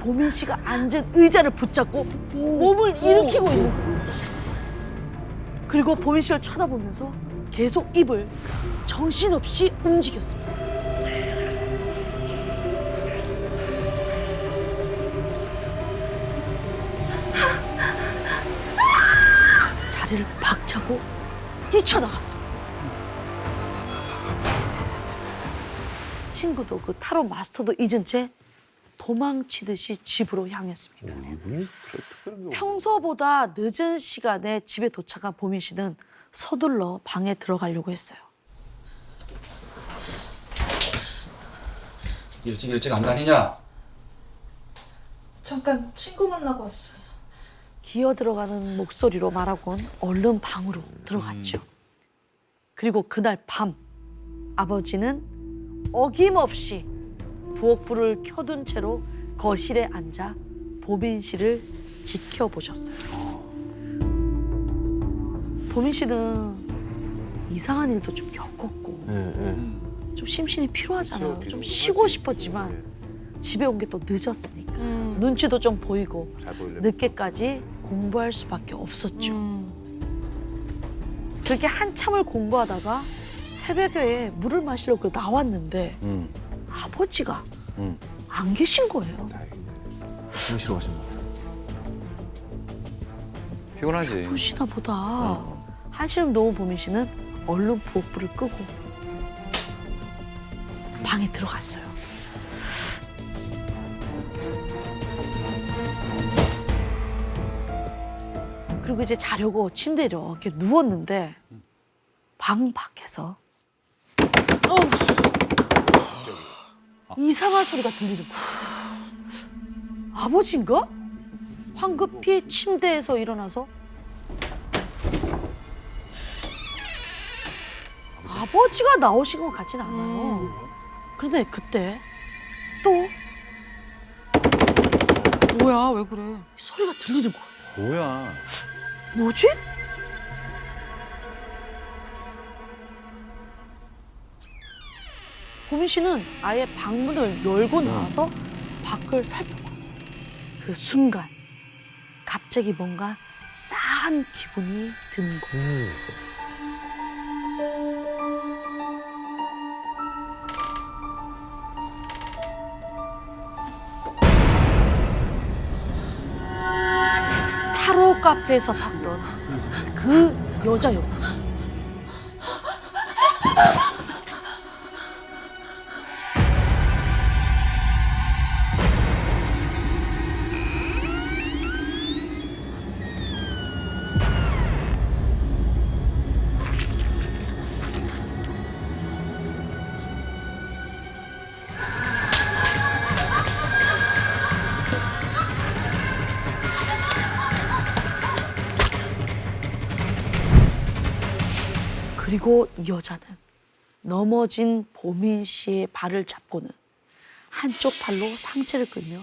보민 씨가 앉은 의자를 붙잡고 몸을 일으키고 있는 거예요. 그리고 보민 씨를 쳐다보면서 계속 입을 정신없이 움직였습니다. 자리를 박차고 뛰쳐나갔어요. 친구도 그 타로 마스터도 잊은 채 도망치듯이 집으로 향했습니다. 평소보다 늦은 시간에 집에 도착한 보민 씨는 서둘러 방에 들어가려고 했어요. 일찍 안 다니냐? 잠깐 친구 만나고 왔어요. 기어 들어가는 목소리로 말하곤 얼른 방으로 들어갔죠. 그리고 그날 밤 아버지는 어김없이 부엌불을 켜둔 채로 거실에 앉아 보민 씨를 지켜보셨어요. 보민 씨는 이상한 일도 좀 겪었고 좀 심신이 피로하잖아요. 좀 쉬고 싶었지만 집에 온 게 또 늦었으니까 눈치도 좀 보이고 늦게까지 공부할 수밖에 없었죠. 그렇게 한참을 공부하다가 새벽에 물을 마시려고 나왔는데 아버지가 안 계신 거예요. 주무시러 가신 거. 피곤하지. 주무시나 보다. 한시름 놓은 보민 씨는 얼른 부엌불을 끄고 방에 들어갔어요. 그리고 이제 자려고 침대에 이렇게 누웠는데 방 밖에서 이상한 소리가 들리는 거야. 아버지인가? 황급히 침대에서 일어나서 아버지가 나오신 것 같진 않아요. 그런데 그때 또 뭐야, 왜 그래? 소리가 들리는 거야. 뭐야? 뭐지? 보민 씨는 아예 방문을 열고 나와서 밖을 살펴봤어요. 그 순간 갑자기 뭔가 싸한 기분이 드는 거예요. 타로 카페에서 봤던 그 여자였고 그리고 이 여자는 넘어진 보민 씨의 발을 잡고는 한쪽 팔로 상체를 끌며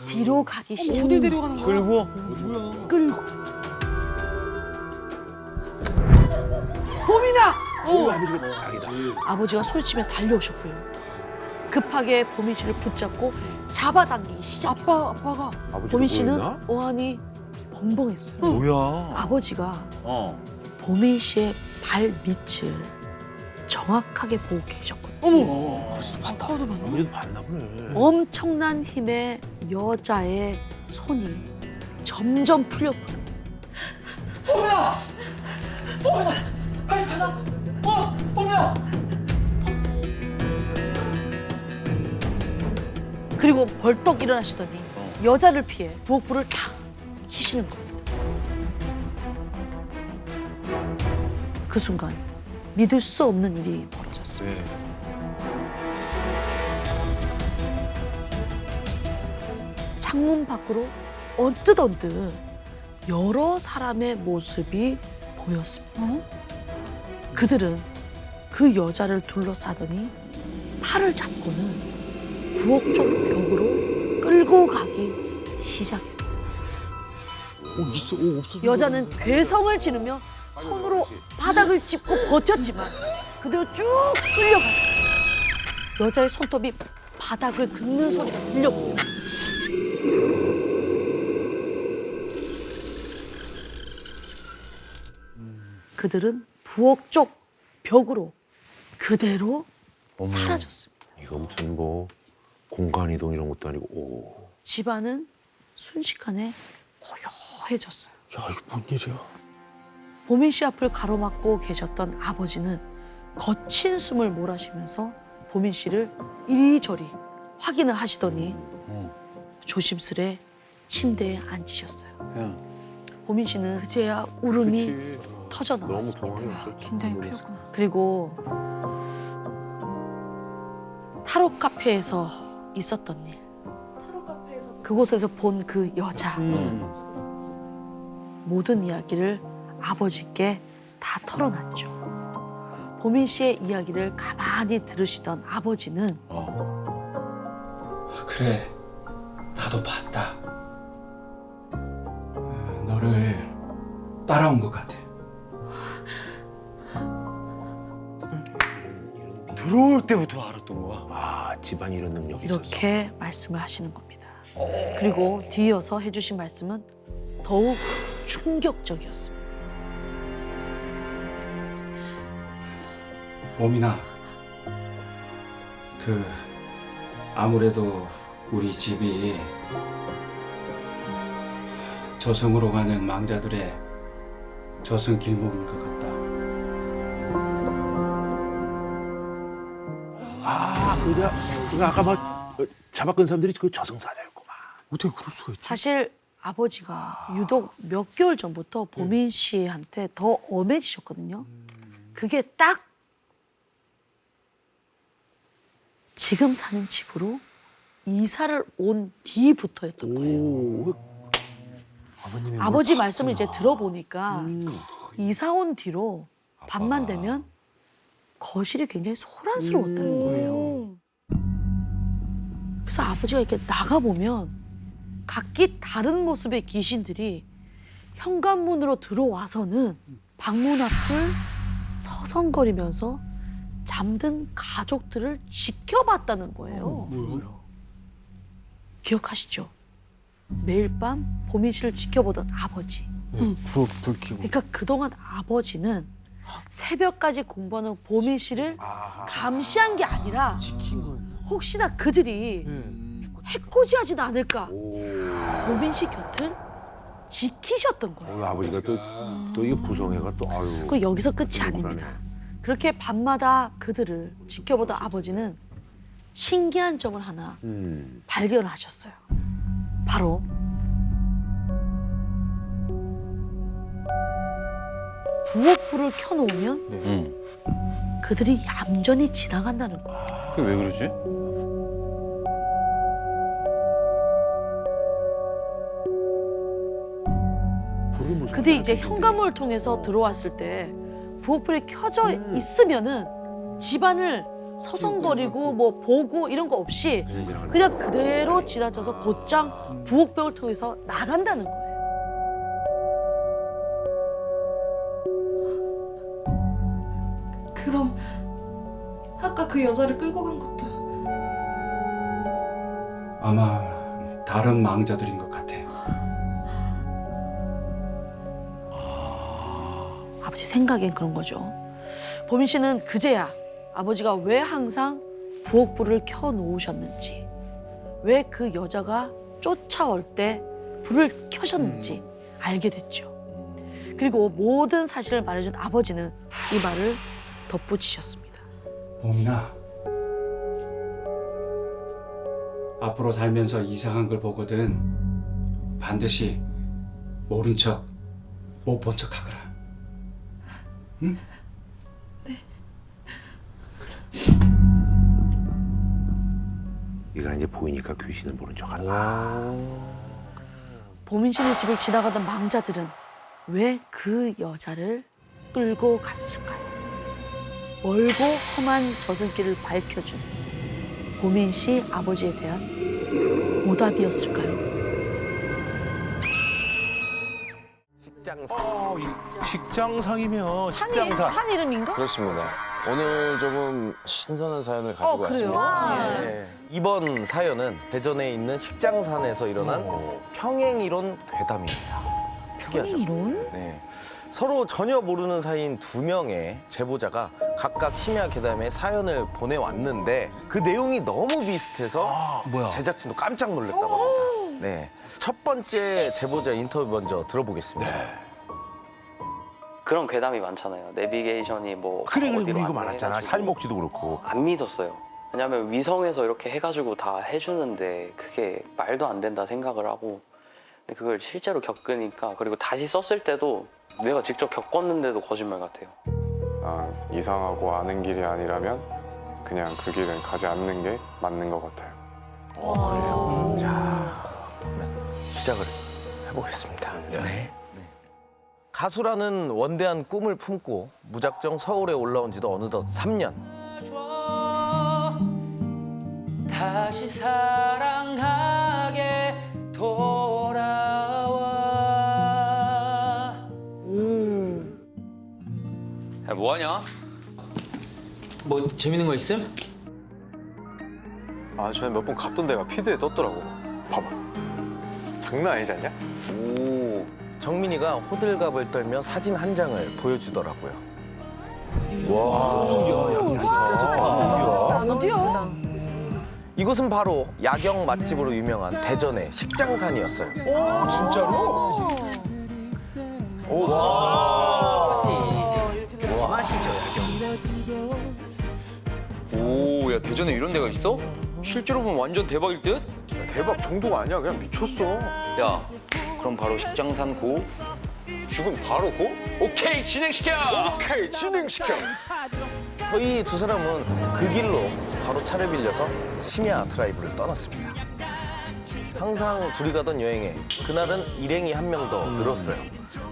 뒤로 가기 시작했어요. 어딜 데려가는 거야? 끌고? 뭐야? 끌고. 보민아! 아버지가 다행이다. 아버지가 소리치며 달려오셨고요. 급하게 보민 씨를 붙잡고 잡아당기기 시작했어요. 아빠가. 보민 씨는 어안이 벙벙했어요. 뭐야? 아버지가 보민 씨의 발 밑을 정확하게 보고 계셨거든요. 어머. 아버지도 봤다. 아빠도 봤나? 아버지도 봤나 보네. 엄청난 힘의 여자의 손이 점점 풀렸고요. 보민아! 보민아! 괜찮아? 보민아! 그리고 벌떡 일어나시더니 여자를 피해 부엌불을 탁 켜시는 겁니다. 그 순간 믿을 수 없는 일이 벌어졌어요. 창문 밖으로 언뜻 여러 사람의 모습이 보였습니다. 그들은 그 여자를 둘러싸더니 팔을 잡고는 부엌 쪽 벽으로 끌고 가기 시작했어요. 없어. 여자는 괴성을 지르며 손으로 바닥을 짚고 버텼지만 그대로 쭉 끌려갔어요. 여자의 손톱이 바닥을 긁는 소리가 들렸고 그들은 부엌 쪽 벽으로 그대로 사라졌습니다. 이거 무슨 뭐 공간 이동 이런 것도 아니고 오. 집안은 순식간에 고요해졌어요. 야 이게 뭔 일이야? 보민 씨 앞을 가로막고 계셨던 아버지는 거친 숨을 몰아쉬면서 보민 씨를 이리저리 확인을 하시더니 조심스레 침대에 앉으셨어요. 보민 씨는 그제야 울음이 터져 나왔습니다. 긴장이 풀렸구나. 그리고 타로 카페에서 있었던 일, 그곳에서 본 그 여자, 모든 이야기를 아버지께 다 털어놨죠. 보민 씨의 이야기를 가만히 들으시던 아버지는 그래, 나도 봤다. 너를 따라온 것 같아. 들어올 때부터 알았던 거야. 아 집안 이런 능력이 이렇게 말씀을 하시는 겁니다. 그리고 뒤이어서 해주신 말씀은 더욱 충격적이었습니다. 보민아, 아무래도 우리 집이 저승으로 가는 망자들의 저승 길목인 것 같다. 그 아까 막 잡아간 사람들이 그 저승사자였구만. 어떻게 그럴 수가 있지? 사실 아버지가 유독 몇 개월 전부터 보민 씨한테 더 엄해지셨거든요. 그게 딱 지금 사는 집으로 이사를 온 뒤부터였던 거예요. 아버지 말씀을 이제 들어보니까 이사 온 뒤로 밤만 되면 거실이 굉장히 소란스러웠다는 거예요. 그래서 아버지가 이렇게 나가보면 각기 다른 모습의 귀신들이 현관문으로 들어와서는 방문 앞을 서성거리면서 잠든 가족들을 지켜봤다는 거예요. 뭐야? 기억하시죠? 매일 밤 보민 씨를 지켜보던 아버지. 불 켜고. 그러니까 그동안 아버지는 새벽까지 공부하는 보민 씨를 감시한 게 아니라 지킨 거였나? 혹시나 그들이 해코지하진 않을까 보민 씨 곁을 지키셨던 거예요. 아버지가 또 이게 부성애가 또 아유. 그 여기서 끝이 아닙니다. 그렇게 밤마다 그들을 지켜보던 아버지는 신기한 점을 하나 발견하셨어요. 바로 부엌불을 켜놓으면 그들이 얌전히 지나간다는 거예요. 그게 왜 그러지? 그들이 이제 현관문을 통해서 들어왔을 때 부엌불이 켜져 있으면은 집안을 서성거리고 뭐 보고 이런 거 없이 그냥 그대로 지나쳐서 곧장 부엌벽을 통해서 나간다는 거예요. 그럼 아까 그 여자를 끌고 간 것도 아마 다른 망자들인 것 같아요. 아버지 생각엔 그런 거죠. 보민 씨는 그제야 아버지가 왜 항상 부엌불을 켜놓으셨는지, 왜 그 여자가 쫓아올 때 불을 켜셨는지 알게 됐죠. 그리고 모든 사실을 말해준 아버지는 이 말을 덧붙이셨습니다. 보민아, 앞으로 살면서 이상한 걸 보거든 반드시 모른 척, 못 본 척 하거라. 응? 얘가 이제 보이니까 귀신을 보는 척한다. 보민 씨네 집을 지나가던 망자들은 왜 그 여자를 끌고 갔을까요? 멀고 험한 저승길을 밝혀준 보민 씨 아버지에 대한 오답이었을까요? 식장상이면 식장상. 산 이름인가? 그렇습니다. 오늘 조금 신선한 사연을 가지고 그래요? 왔습니다. 네. 이번 사연은 대전에 있는 식장산에서 일어난 평행이론 괴담입니다. 특이하죠? 평행이론? 네. 서로 전혀 모르는 사이인 두 명의 제보자가 각각 심야 괴담에 사연을 보내왔는데 그 내용이 너무 비슷해서 제작진도 깜짝 놀랐다고 합니다. 네. 첫 번째 제보자 인터뷰 먼저 들어보겠습니다. 그런 괴담이 많잖아요. 내비게이션이 뭐 그래 어디로 우리 이거 안내 많았잖아. 해가지고. 살목지도 그렇고. 안 믿었어요. 왜냐면 위성에서 이렇게 해가지고 다 해주는데 그게 말도 안 된다 생각을 하고, 근데 그걸 실제로 겪으니까, 그리고 다시 썼을 때도 내가 직접 겪었는데도 거짓말 같아요. 아, 이상하고 아는 길이 아니라면 그냥 그 길은 가지 않는 게 맞는 것 같아요. 그래요? 자, 그러면 시작을 해보겠습니다. 네. 가수라는 원대한 꿈을 품고 무작정 서울에 올라온 지도 어느덧 3년. 다시 사랑하게 돌아와. 야, 뭐하냐? 뭐 재밌는 거 있음? 아, 전에 몇 번 갔던 데가 피드에 떴더라고. 봐봐. 장난 아니지 않냐? 오, 정민이가 호들갑을 떨며 사진 한 장을 보여주더라고요. 와, 진짜 좋다. 어디야? 이곳은 바로 야경 맛집으로 유명한 대전의 식장산이었어요. 오, 진짜로? 오, 와. 맛이죠, 야경. 오, 야, 야, 대전에 이런 데가 있어? 실제로 보면 완전 대박일 듯? 대박 정도가 아니야. 그냥 미쳤어. 야, 그럼 바로 식장산 고? 지금 바로 고? 오케이, 진행시켜! 오케이, 진행시켜! 저희 두 사람은 그 길로 바로 차를 빌려서 심야 드라이브를 떠났습니다. 항상 둘이 가던 여행에 그날은 일행이 한 명 더 늘었어요.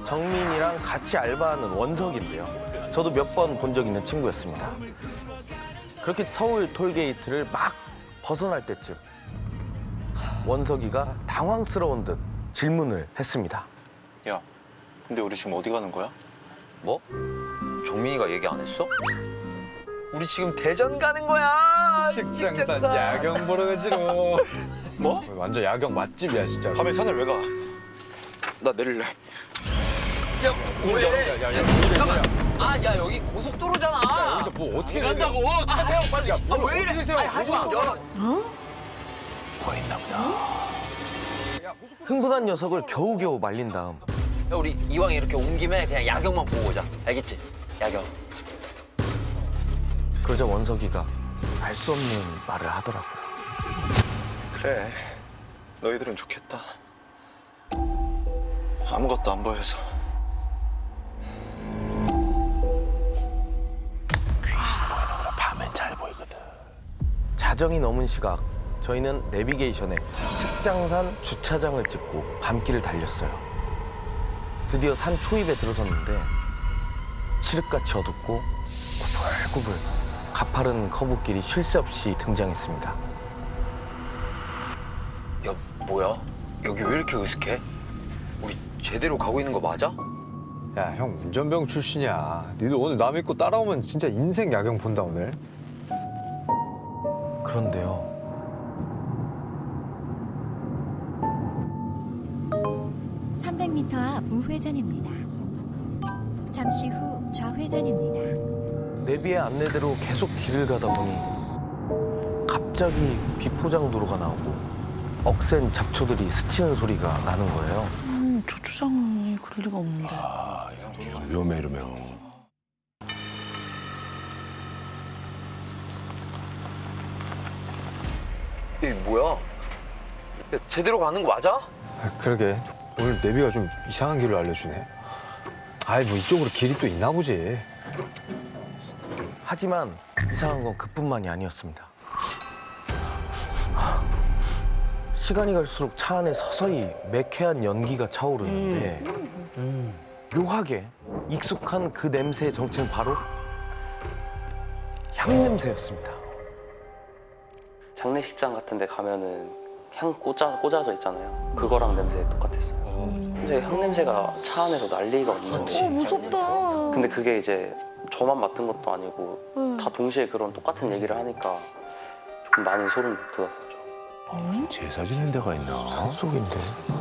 정민이랑 같이 알바하는 원석인데요. 저도 몇 번 본 적 있는 친구였습니다. 그렇게 서울 톨게이트를 막 벗어날 때쯤 원석이가 당황스러운 듯 질문을 했습니다. 야, 근데 우리 지금 어디 가는 거야? 뭐? 정민이가 얘기 안 했어? 우리 지금 대전 가는 거야! 식장산 야경 보러 가지로. 뭐? 완전 야경 맛집이야 진짜. 밤에 산을 왜 가? 나 내릴래. 야, 왜? 야, 잠깐만! 아, 야, 여기 고속도로잖아! 야, 여기서 뭐 어떻게 안 간다고! 차 세워, 빨리! 야, 뭐 왜 이래? 어떻게 세워? 아니, 하지 마! 뭐가 있나 보다. 흥분한 녀석을 겨우겨우 말린 다음 야, 우리 이왕 이렇게 온 김에 그냥 야경만 보고 오자. 알겠지? 야경. 그러자 원석이가 알 수 없는 말을 하더라고요. 그래, 너희들은 좋겠다. 아무것도 안 보여서. 밤엔 잘 보이거든. 자정이 넘은 시각 저희는 내비게이션에 식장산 주차장을 찍고 밤길을 달렸어요. 드디어 산 초입에 들어섰는데 칠흑같이 어둡고 구불구불 가파른 커브길이 쉴 새 없이 등장했습니다. 야, 뭐야? 여기 왜 이렇게 으슥해? 우리 제대로 가고 있는 거 맞아? 야, 형 운전병 출신이야. 니들 오늘 나 믿고 따라오면 진짜 인생 야경 본다 오늘. 그런데요. 앞 우회전입니다. 잠시 후 좌회전입니다. 내비의 안내대로 계속 길을 가다 보니 갑자기 비포장 도로가 나오고 억센 잡초들이 스치는 소리가 나는 거예요. 주차장이 그럴 리가 없는데. 아, 이런 위험해 이러면. 이게 뭐야? 야, 제대로 가는 거 맞아? 그러게 오늘 내비가 좀 이상한 길을 알려주네. 아이 뭐 이쪽으로 길이 또 있나 보지. 하지만 이상한 건 그뿐만이 아니었습니다. 시간이 갈수록 차 안에 서서히 매캐한 연기가 차오르는데 묘하게 익숙한 그 냄새의 정체는 바로 향 냄새였습니다. 장례식장 같은 데 가면은 향 꽂아져 있잖아요. 그거랑 냄새 똑같았어요. 근데 향 냄새가 차 안에서 날 리가 없는데. 무섭다. 근데 그게 이제 저만 맡은 것도 아니고 다 동시에 그런 똑같은 얘기를 하니까 좀 많이 소름 돋았었죠. 제사 지낸 데가 있나? 산속인데.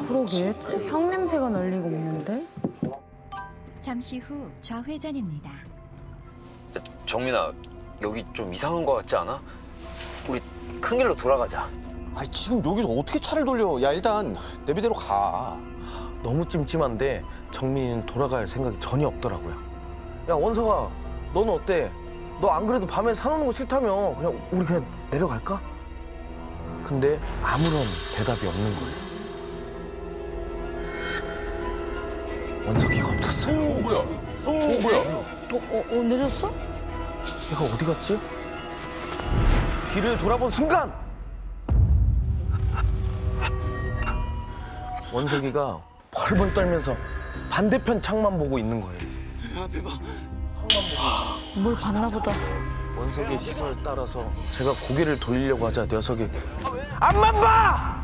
그러게 향 냄새가 날 리가 없는데. 잠시 후 좌회전입니다. 정민아, 여기 좀 이상한 거 같지 않아? 우리 큰 길로 돌아가자. 아니 지금 여기서 어떻게 차를 돌려? 야 일단 내비대로 가. 너무 찜찜한데 정민이는 돌아갈 생각이 전혀 없더라고요. 야 원석아, 너는 어때? 너 안 그래도 밤에 산 오는 거 싫다며. 우리 그냥 내려갈까? 근데 아무런 대답이 없는 거예요. 원석이가 없었어요. 뭐야? 뭐야? 내렸어? 얘가 어디 갔지? 뒤를 돌아본 순간 원석이가 벌벌 떨면서 반대편 창만 보고 있는 거예요. 앞에 봐. 뭘 봤나 보다. 원석이의 시선을 따라서 제가 고개를 돌리려고 하자 녀석이 앞만 봐!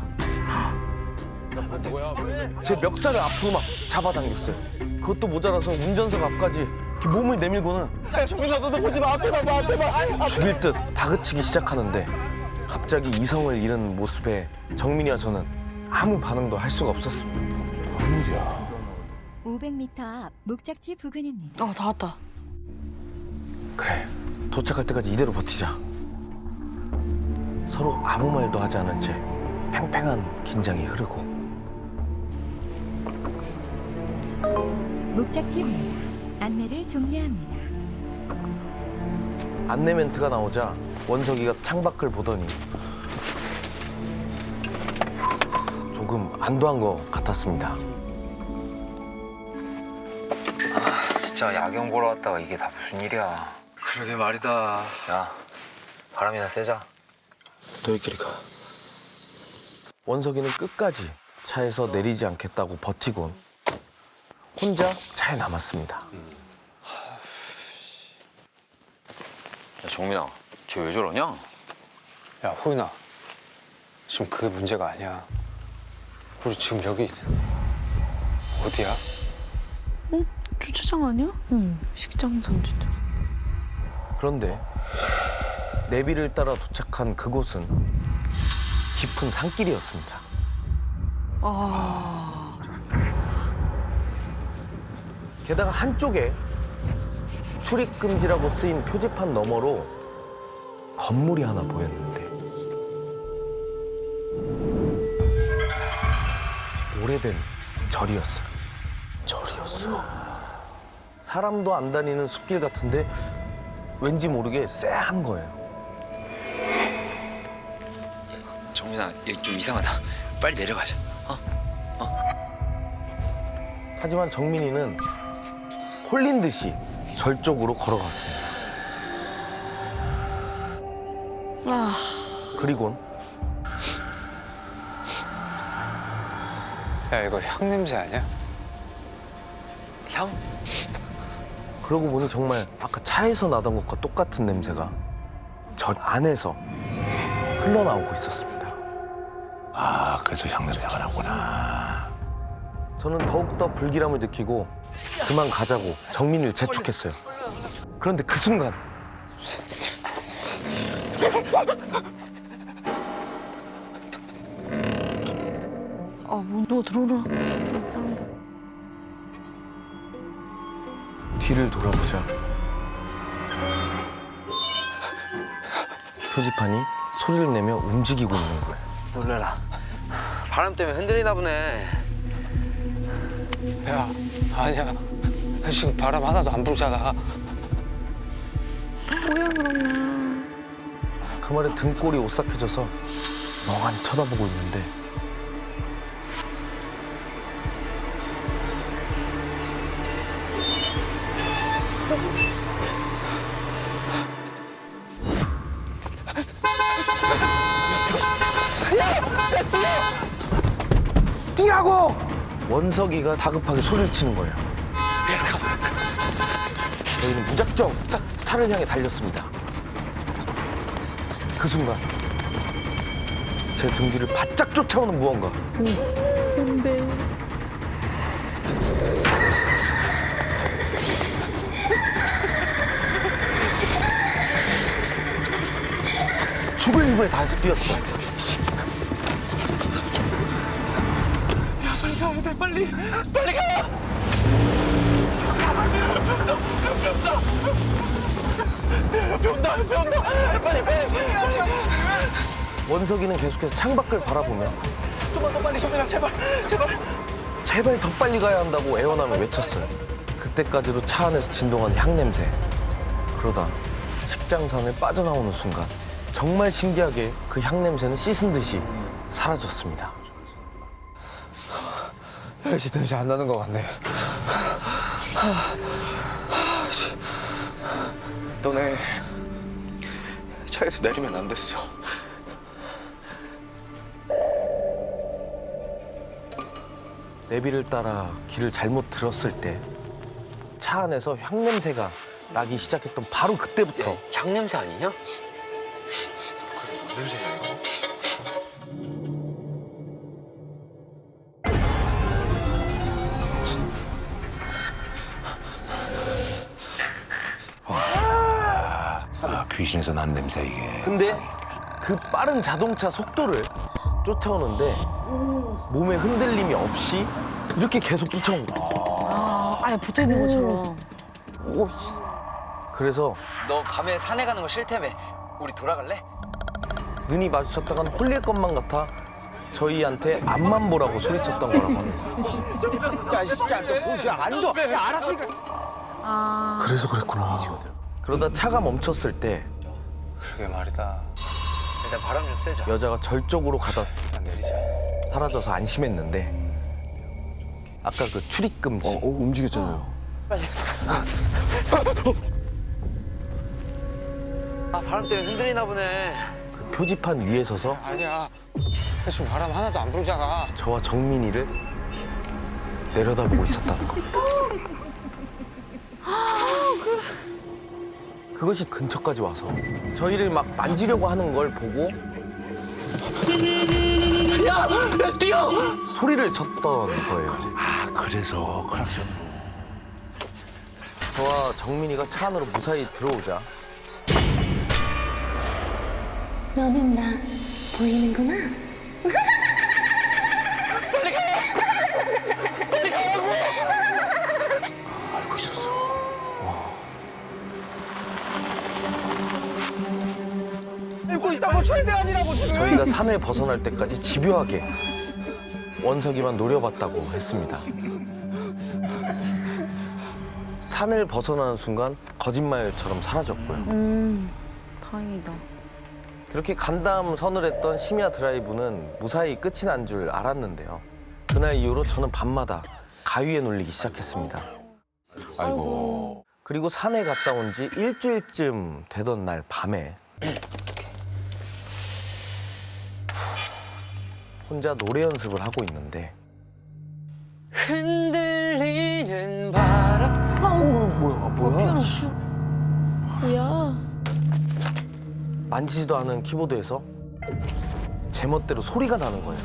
제 멱살을 앞으로 막 잡아당겼어요. 그것도 모자라서 운전석 앞까지 이렇게 몸을 내밀고는 정민아 너도 보지 마. 앞에 봐봐. 앞에 봐. 죽일 듯 다그치기 시작하는데 갑자기 이성을 잃은 모습에 정민이와 저는 아무 반응도 할 수가 없었습니다. 뭔 일이야? 500m 앞 목적지 부근입니다. 다 왔다. 그래, 도착할 때까지 이대로 버티자. 서로 아무 말도 하지 않은 채 팽팽한 긴장이 흐르고 목적지입니다. 안내를 종료합니다. 안내 멘트가 나오자 원석이가 창밖을 보더니 조금 안도한 것 같았습니다. 진짜 야경 보러 왔다가 이게 다 무슨 일이야. 그러게 말이다. 야, 바람이나 쐬자. 너희끼리 가. 원석이는 끝까지 차에서 내리지 않겠다고 버티곤 혼자 차에 남았습니다. 야, 정민아, 쟤 왜 저러냐? 야, 호윤아. 지금 그게 문제가 아니야. 우리 지금 여기 어디야? 응? 주차장 아니야? 응, 식장선 주차. 그런데 내비를 따라 도착한 그곳은 깊은 산길이었습니다. 게다가 한쪽에 출입 금지라고 쓰인 표지판 너머로 건물이 하나 보였는데 오래된 절이었어요. 절이었어. 사람도 안 다니는 숲길 같은데 왠지 모르게 쎄한 거예요. 정민아, 여기 좀 이상하다. 빨리 내려가자. 하지만 정민이는 홀린 듯이 절 쪽으로 걸어갔습니다. 그리곤 야, 이거 향 냄새 아니야? 향? 그러고 보니 정말 아까 차에서 나던 것과 똑같은 냄새가 절 안에서 흘러나오고 있었습니다. 아, 그래서 향냄새가 나구나. 저는 더욱더 불길함을 느끼고 그만 가자고 정민이를 재촉했어요. 그런데 그 순간 누가 들어오나? 사람들. 뒤를 돌아보자 표지판이 소리를 내며 움직이고 있는 거예요. 놀래라. 바람 때문에 흔들리나 보네. 야, 아니야. 지금 바람 하나도 안 불잖아. 뭐야 그러면? 그 말에 등골이 오싹해져서 멍하니 쳐다보고 있는데 뛰라고! 원석이가 다급하게 소리를 치는 거예요. 저희는 무작정 차를 향해 달렸습니다. 그 순간 제 등 뒤를 바짝 쫓아오는 무언가. 뭔데? 죽을 힘을 다해서 뛰었어. 빨리 가야 돼, 빨리! 빨리 가! 옆에 온다! 옆에 온다! 빨리! 원석이는 계속해서 창밖을 바라보며 좀만 더 빨리 정민아, 제발! 제발! 제발 더 빨리 가야 한다고 애원하며 외쳤어요. 그때까지도 차 안에서 진동한 향냄새. 그러다 식장산을 빠져나오는 순간 정말 신기하게 그 향냄새는 씻은 듯이 사라졌습니다. 역시 냄새 안 나는 것 같네. 너네 차에서 내리면 안 됐어. 내비를 따라 길을 잘못 들었을 때 차 안에서 향냄새가 나기 시작했던 바로 그때부터 향냄새 아니냐? 냄새야 이거? 귀신에서 난 냄새 이게. 근데 그 빠른 자동차 속도를 쫓아오는데 몸에 흔들림이 없이 이렇게 계속 쫓아온 거예요. 아예 붙어 있는 것처럼. 그래서 너 밤에 산에 가는 거 싫다며. 우리 돌아갈래? 눈이 마주쳤다간 홀릴 것만 같아 저희한테 앞만 보라고 소리쳤던 거라고 합니다. 야, 진짜 야, 앉아. 야, 알았으니까. 아. 그래서 그랬구나. 그러다 차가 멈췄을 때 그러게 말이다. 일단 바람 좀 쐬자. 여자가 절쪽으로 가다 내리자. 사라져서 안심했는데 아까 그 출입 금지 움직였잖아요. 아 바람 때문에 흔들리나 보네. 그 표지판 위에 서서 아니야. 지금 바람 하나도 안 불잖아. 저와 정민이를 내려다보고 있었다는 겁니다. 그것이 근처까지 와서 저희를 막 만지려고 하는 걸 보고 야 뛰어! 소리를 쳤던 거예요. 아, 그래서 크락션으로. 저와 정민이가 차 안으로 무사히 들어오자 너는 나 보이는구나. 알고 있었어. 알고 있다고 최대한이라고 지금. 저희가 산을 벗어날 때까지 집요하게 원석이만 노려봤다고 했습니다. 산을 벗어나는 순간 거짓말처럼 사라졌고요. 다행이다. 그렇게 간담 서늘했던 심야 드라이브는 무사히 끝이 난 줄 알았는데요. 그날 이후로 저는 밤마다 가위에 눌리기 시작했습니다. 아이고. 그리고 산에 갔다 온 지 일주일쯤 되던 날 밤에 혼자 노래 연습을 하고 있는데 흔들리는 바람. 뭐야? 뭐야? 만지지도 않은 키보드에서 제멋대로 소리가 나는 거예요.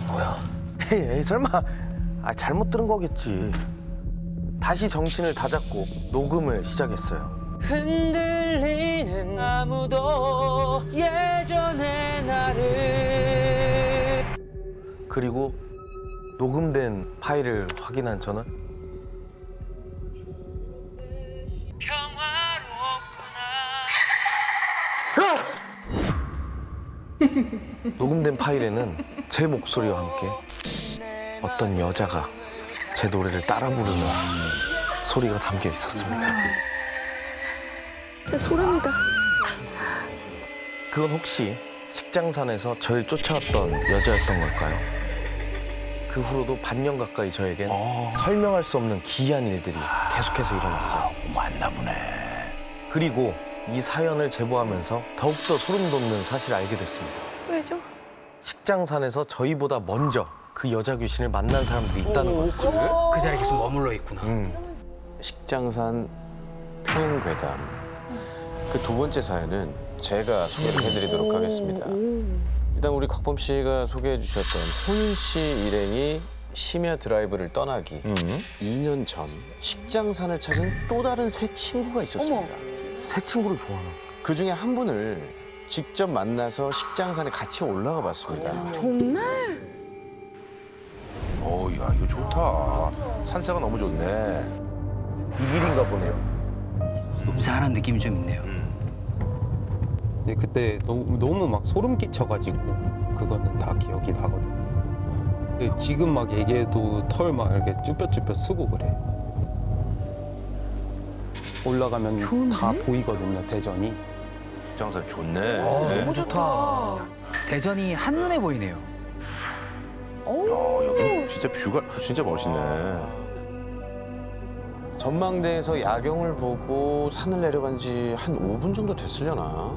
뭐야? 에이 설마 잘못 들은 거겠지. 다시 정신을 다잡고 녹음을 시작했어요. 흔들리는 아무도 예전의 나를. 그리고 녹음된 파일을 확인한 저는 녹음된 파일에는 제 목소리와 함께 어떤 여자가 제 노래를 따라 부르는 소리가 담겨 있었습니다. 진짜 소름이다. 그건 혹시 식장산에서 저를 쫓아왔던 여자였던 걸까요? 그 후로도 반년 가까이 저에겐 설명할 수 없는 기이한 일들이 계속해서 일어났어요. 맞나 보네. 그리고 이 사연을 제보하면서 더욱더 소름 돋는 사실을 알게 됐습니다. 왜죠? 식장산에서 저희보다 먼저 그 여자 귀신을 만난 사람들이 있다는 거죠. 그 자리에 계속 머물러 있구나. 식장산 평행괴담. 그 두 번째 사연은 제가 소개를 해드리도록 하겠습니다. 일단 우리 곽범 씨가 소개해 주셨던 호윤 씨 일행이 심야 드라이브를 떠나기 2년 전 식장산을 찾은 또 다른 새 친구가 있었습니다. 새 친구를 좋아하나? 그 중에 한 분을 직접 만나서 식장산에 같이 올라가 봤습니다. 정말? 야, 이거 좋다. 산세가 너무 좋네. 이 길인가 보네요. 음산한 느낌이 좀 있네요. 근데 그때 너무 막 소름 끼쳐가지고 그거는 다 기억이 나거든요. 근데 지금 막 얘기해도 털 막 이렇게 쭈뼛쭈뼛 쓰고 그래. 올라가면 다 보이거든요, 대전이. 식장산 좋네. 너무 좋다. 대전이 한눈에 보이네요. 야, 여기 진짜 뷰가 진짜 멋있네. 전망대에서 야경을 보고 산을 내려간 지 한 5분 정도 됐으려나?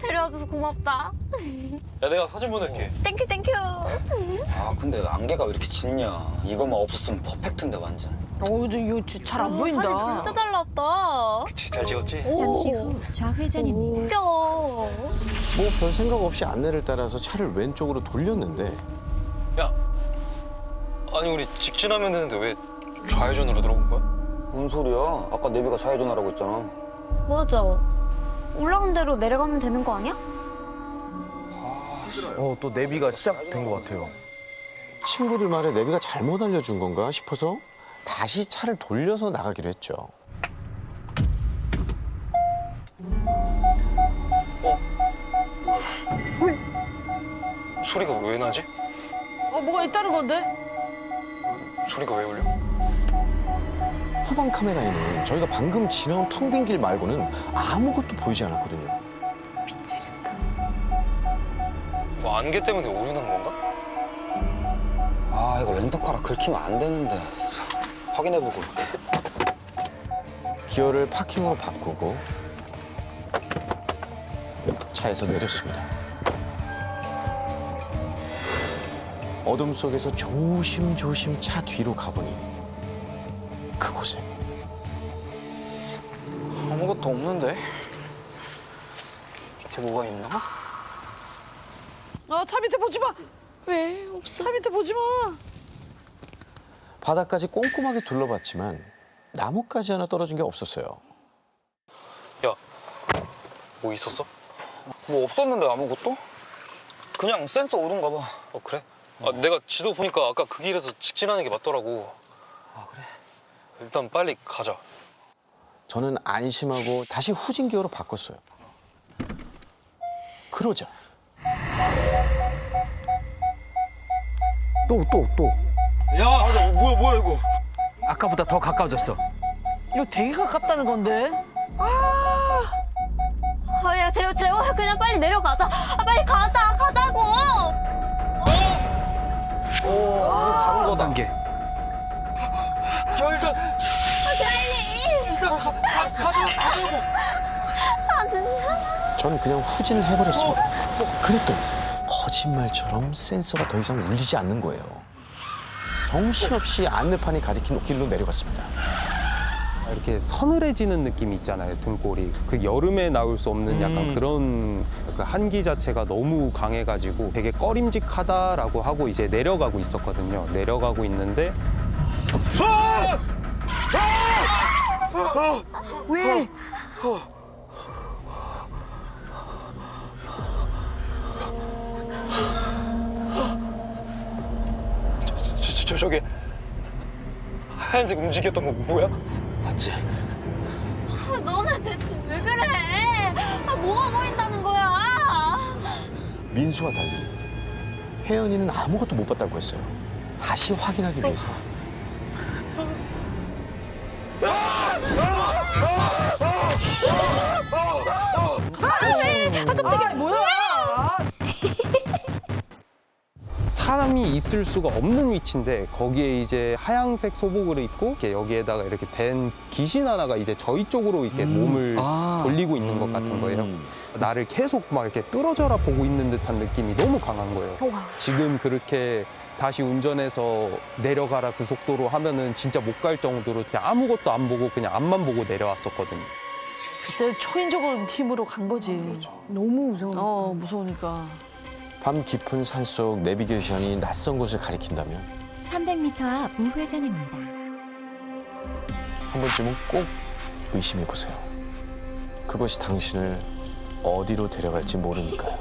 데려와줘서 고맙다. 야, 내가 사진 보낼게. 땡큐 땡큐. 아, 근데 안개가 왜 이렇게 짙냐? 이거만 없었으면 퍼펙트인데 완전. 근데 이거 잘 안 보인다. 사진 진짜 잘 나왔다. 그치, 잘 찍었지? 잠시 후 좌회전입니다. 웃겨. 뭐 별 생각 없이 안내를 따라서 차를 왼쪽으로 돌렸는데 야, 아니 우리 직진하면 되는데 왜 좌회전으로 들어온 거야? 뭔 소리야? 아까 내비가 좌회전하라고 했잖아. 맞아. 올라온 대로 내려가면 되는 거 아니야? 또 내비가 시작된 것 같아요. 친구들 말에 내비가 잘못 알려준 건가 싶어서 다시 차를 돌려서 나가기로 했죠. 소리가 왜 나지? 뭐가 있다는 건데? 소리가 왜 울려? 후방 카메라에는 저희가 방금 지나온 텅 빈 길 말고는 아무것도 보이지 않았거든요. 미치겠다. 뭐 안개 때문에 오류 난 건가? 아 이거 렌터카라 긁히면 안 되는데 확인해보고 올게. 기어를 파킹으로 바꾸고 차에서 내렸습니다. 어둠 속에서 조심조심 차 뒤로 가보니 그곳에 아무것도 없는데? 밑에 뭐가 있나? 차 밑에 보지 마. 왜? 없어. 차 밑에 보지 마. 바닥까지 꼼꼼하게 둘러봤지만 나뭇가지 하나 떨어진 게 없었어요. 야, 뭐 있었어? 뭐 없었는데 아무것도? 그냥 센서 오른가 봐. 그래? 아, 내가 지도 보니까 아까 그 길에서 직진하는 게 맞더라고. 아 그래? 일단 빨리 가자. 저는 안심하고 다시 후진 기어로 바꿨어요. 그러자 또. 야, 뭐야 이거? 아까보다 더 가까워졌어. 이거 되게 가깝다는 건데. 야, 재호, 그냥 빨리 내려가자. 빨리 가자고. 다른 거다. 단계. 야, 일단 빨리. 일단 가자고. 전 그냥 후진을 해버렸습니다. 그랬더니 거짓말처럼 센서가 더 이상 울리지 않는 거예요. 정신없이 안내판이 가리킨 길로 내려갔습니다. 이렇게 서늘해지는 느낌이 있잖아요, 등골이. 그 여름에 나올 수 없는 약간 그런 그 한기 자체가 너무 강해가지고 되게 꺼림직하다라고 하고 이제 내려가고 있었거든요. 내려가고 있는데 왜? 저기 하얀색 움직였던 거 뭐야? 맞지? 너는 대체 왜 그래? 뭐가 보인다는 거야? 민수와 달리 혜연이는 아무것도 못 봤다고 했어요. 다시 확인하기 위해서. 깜짝이야. 뭐야? 사람이 있을 수가 없는 위치인데 거기에 이제 하얀색 소복을 입고 이렇게 여기에다가 이렇게 된 귀신 하나가 이제 저희 쪽으로 이렇게 몸을 돌리고 있는 것 같은 거예요. 나를 계속 막 이렇게 뚫어져라 보고 있는 듯한 느낌이 너무 강한 거예요. 지금 그렇게 다시 운전해서 내려가라 그 속도로 하면은 진짜 못 갈 정도로 그냥 아무것도 안 보고 그냥 앞만 보고 내려왔었거든요. 그때 초인적인 힘으로 간 거지. 너무 무서우니까. 무서우니까. 밤 깊은 산속 내비게이션이 낯선 곳을 가리킨다면 300m 앞 우회전입니다. 한 번쯤은 꼭 의심해 보세요. 그것이 당신을 어디로 데려갈지 모르니까요.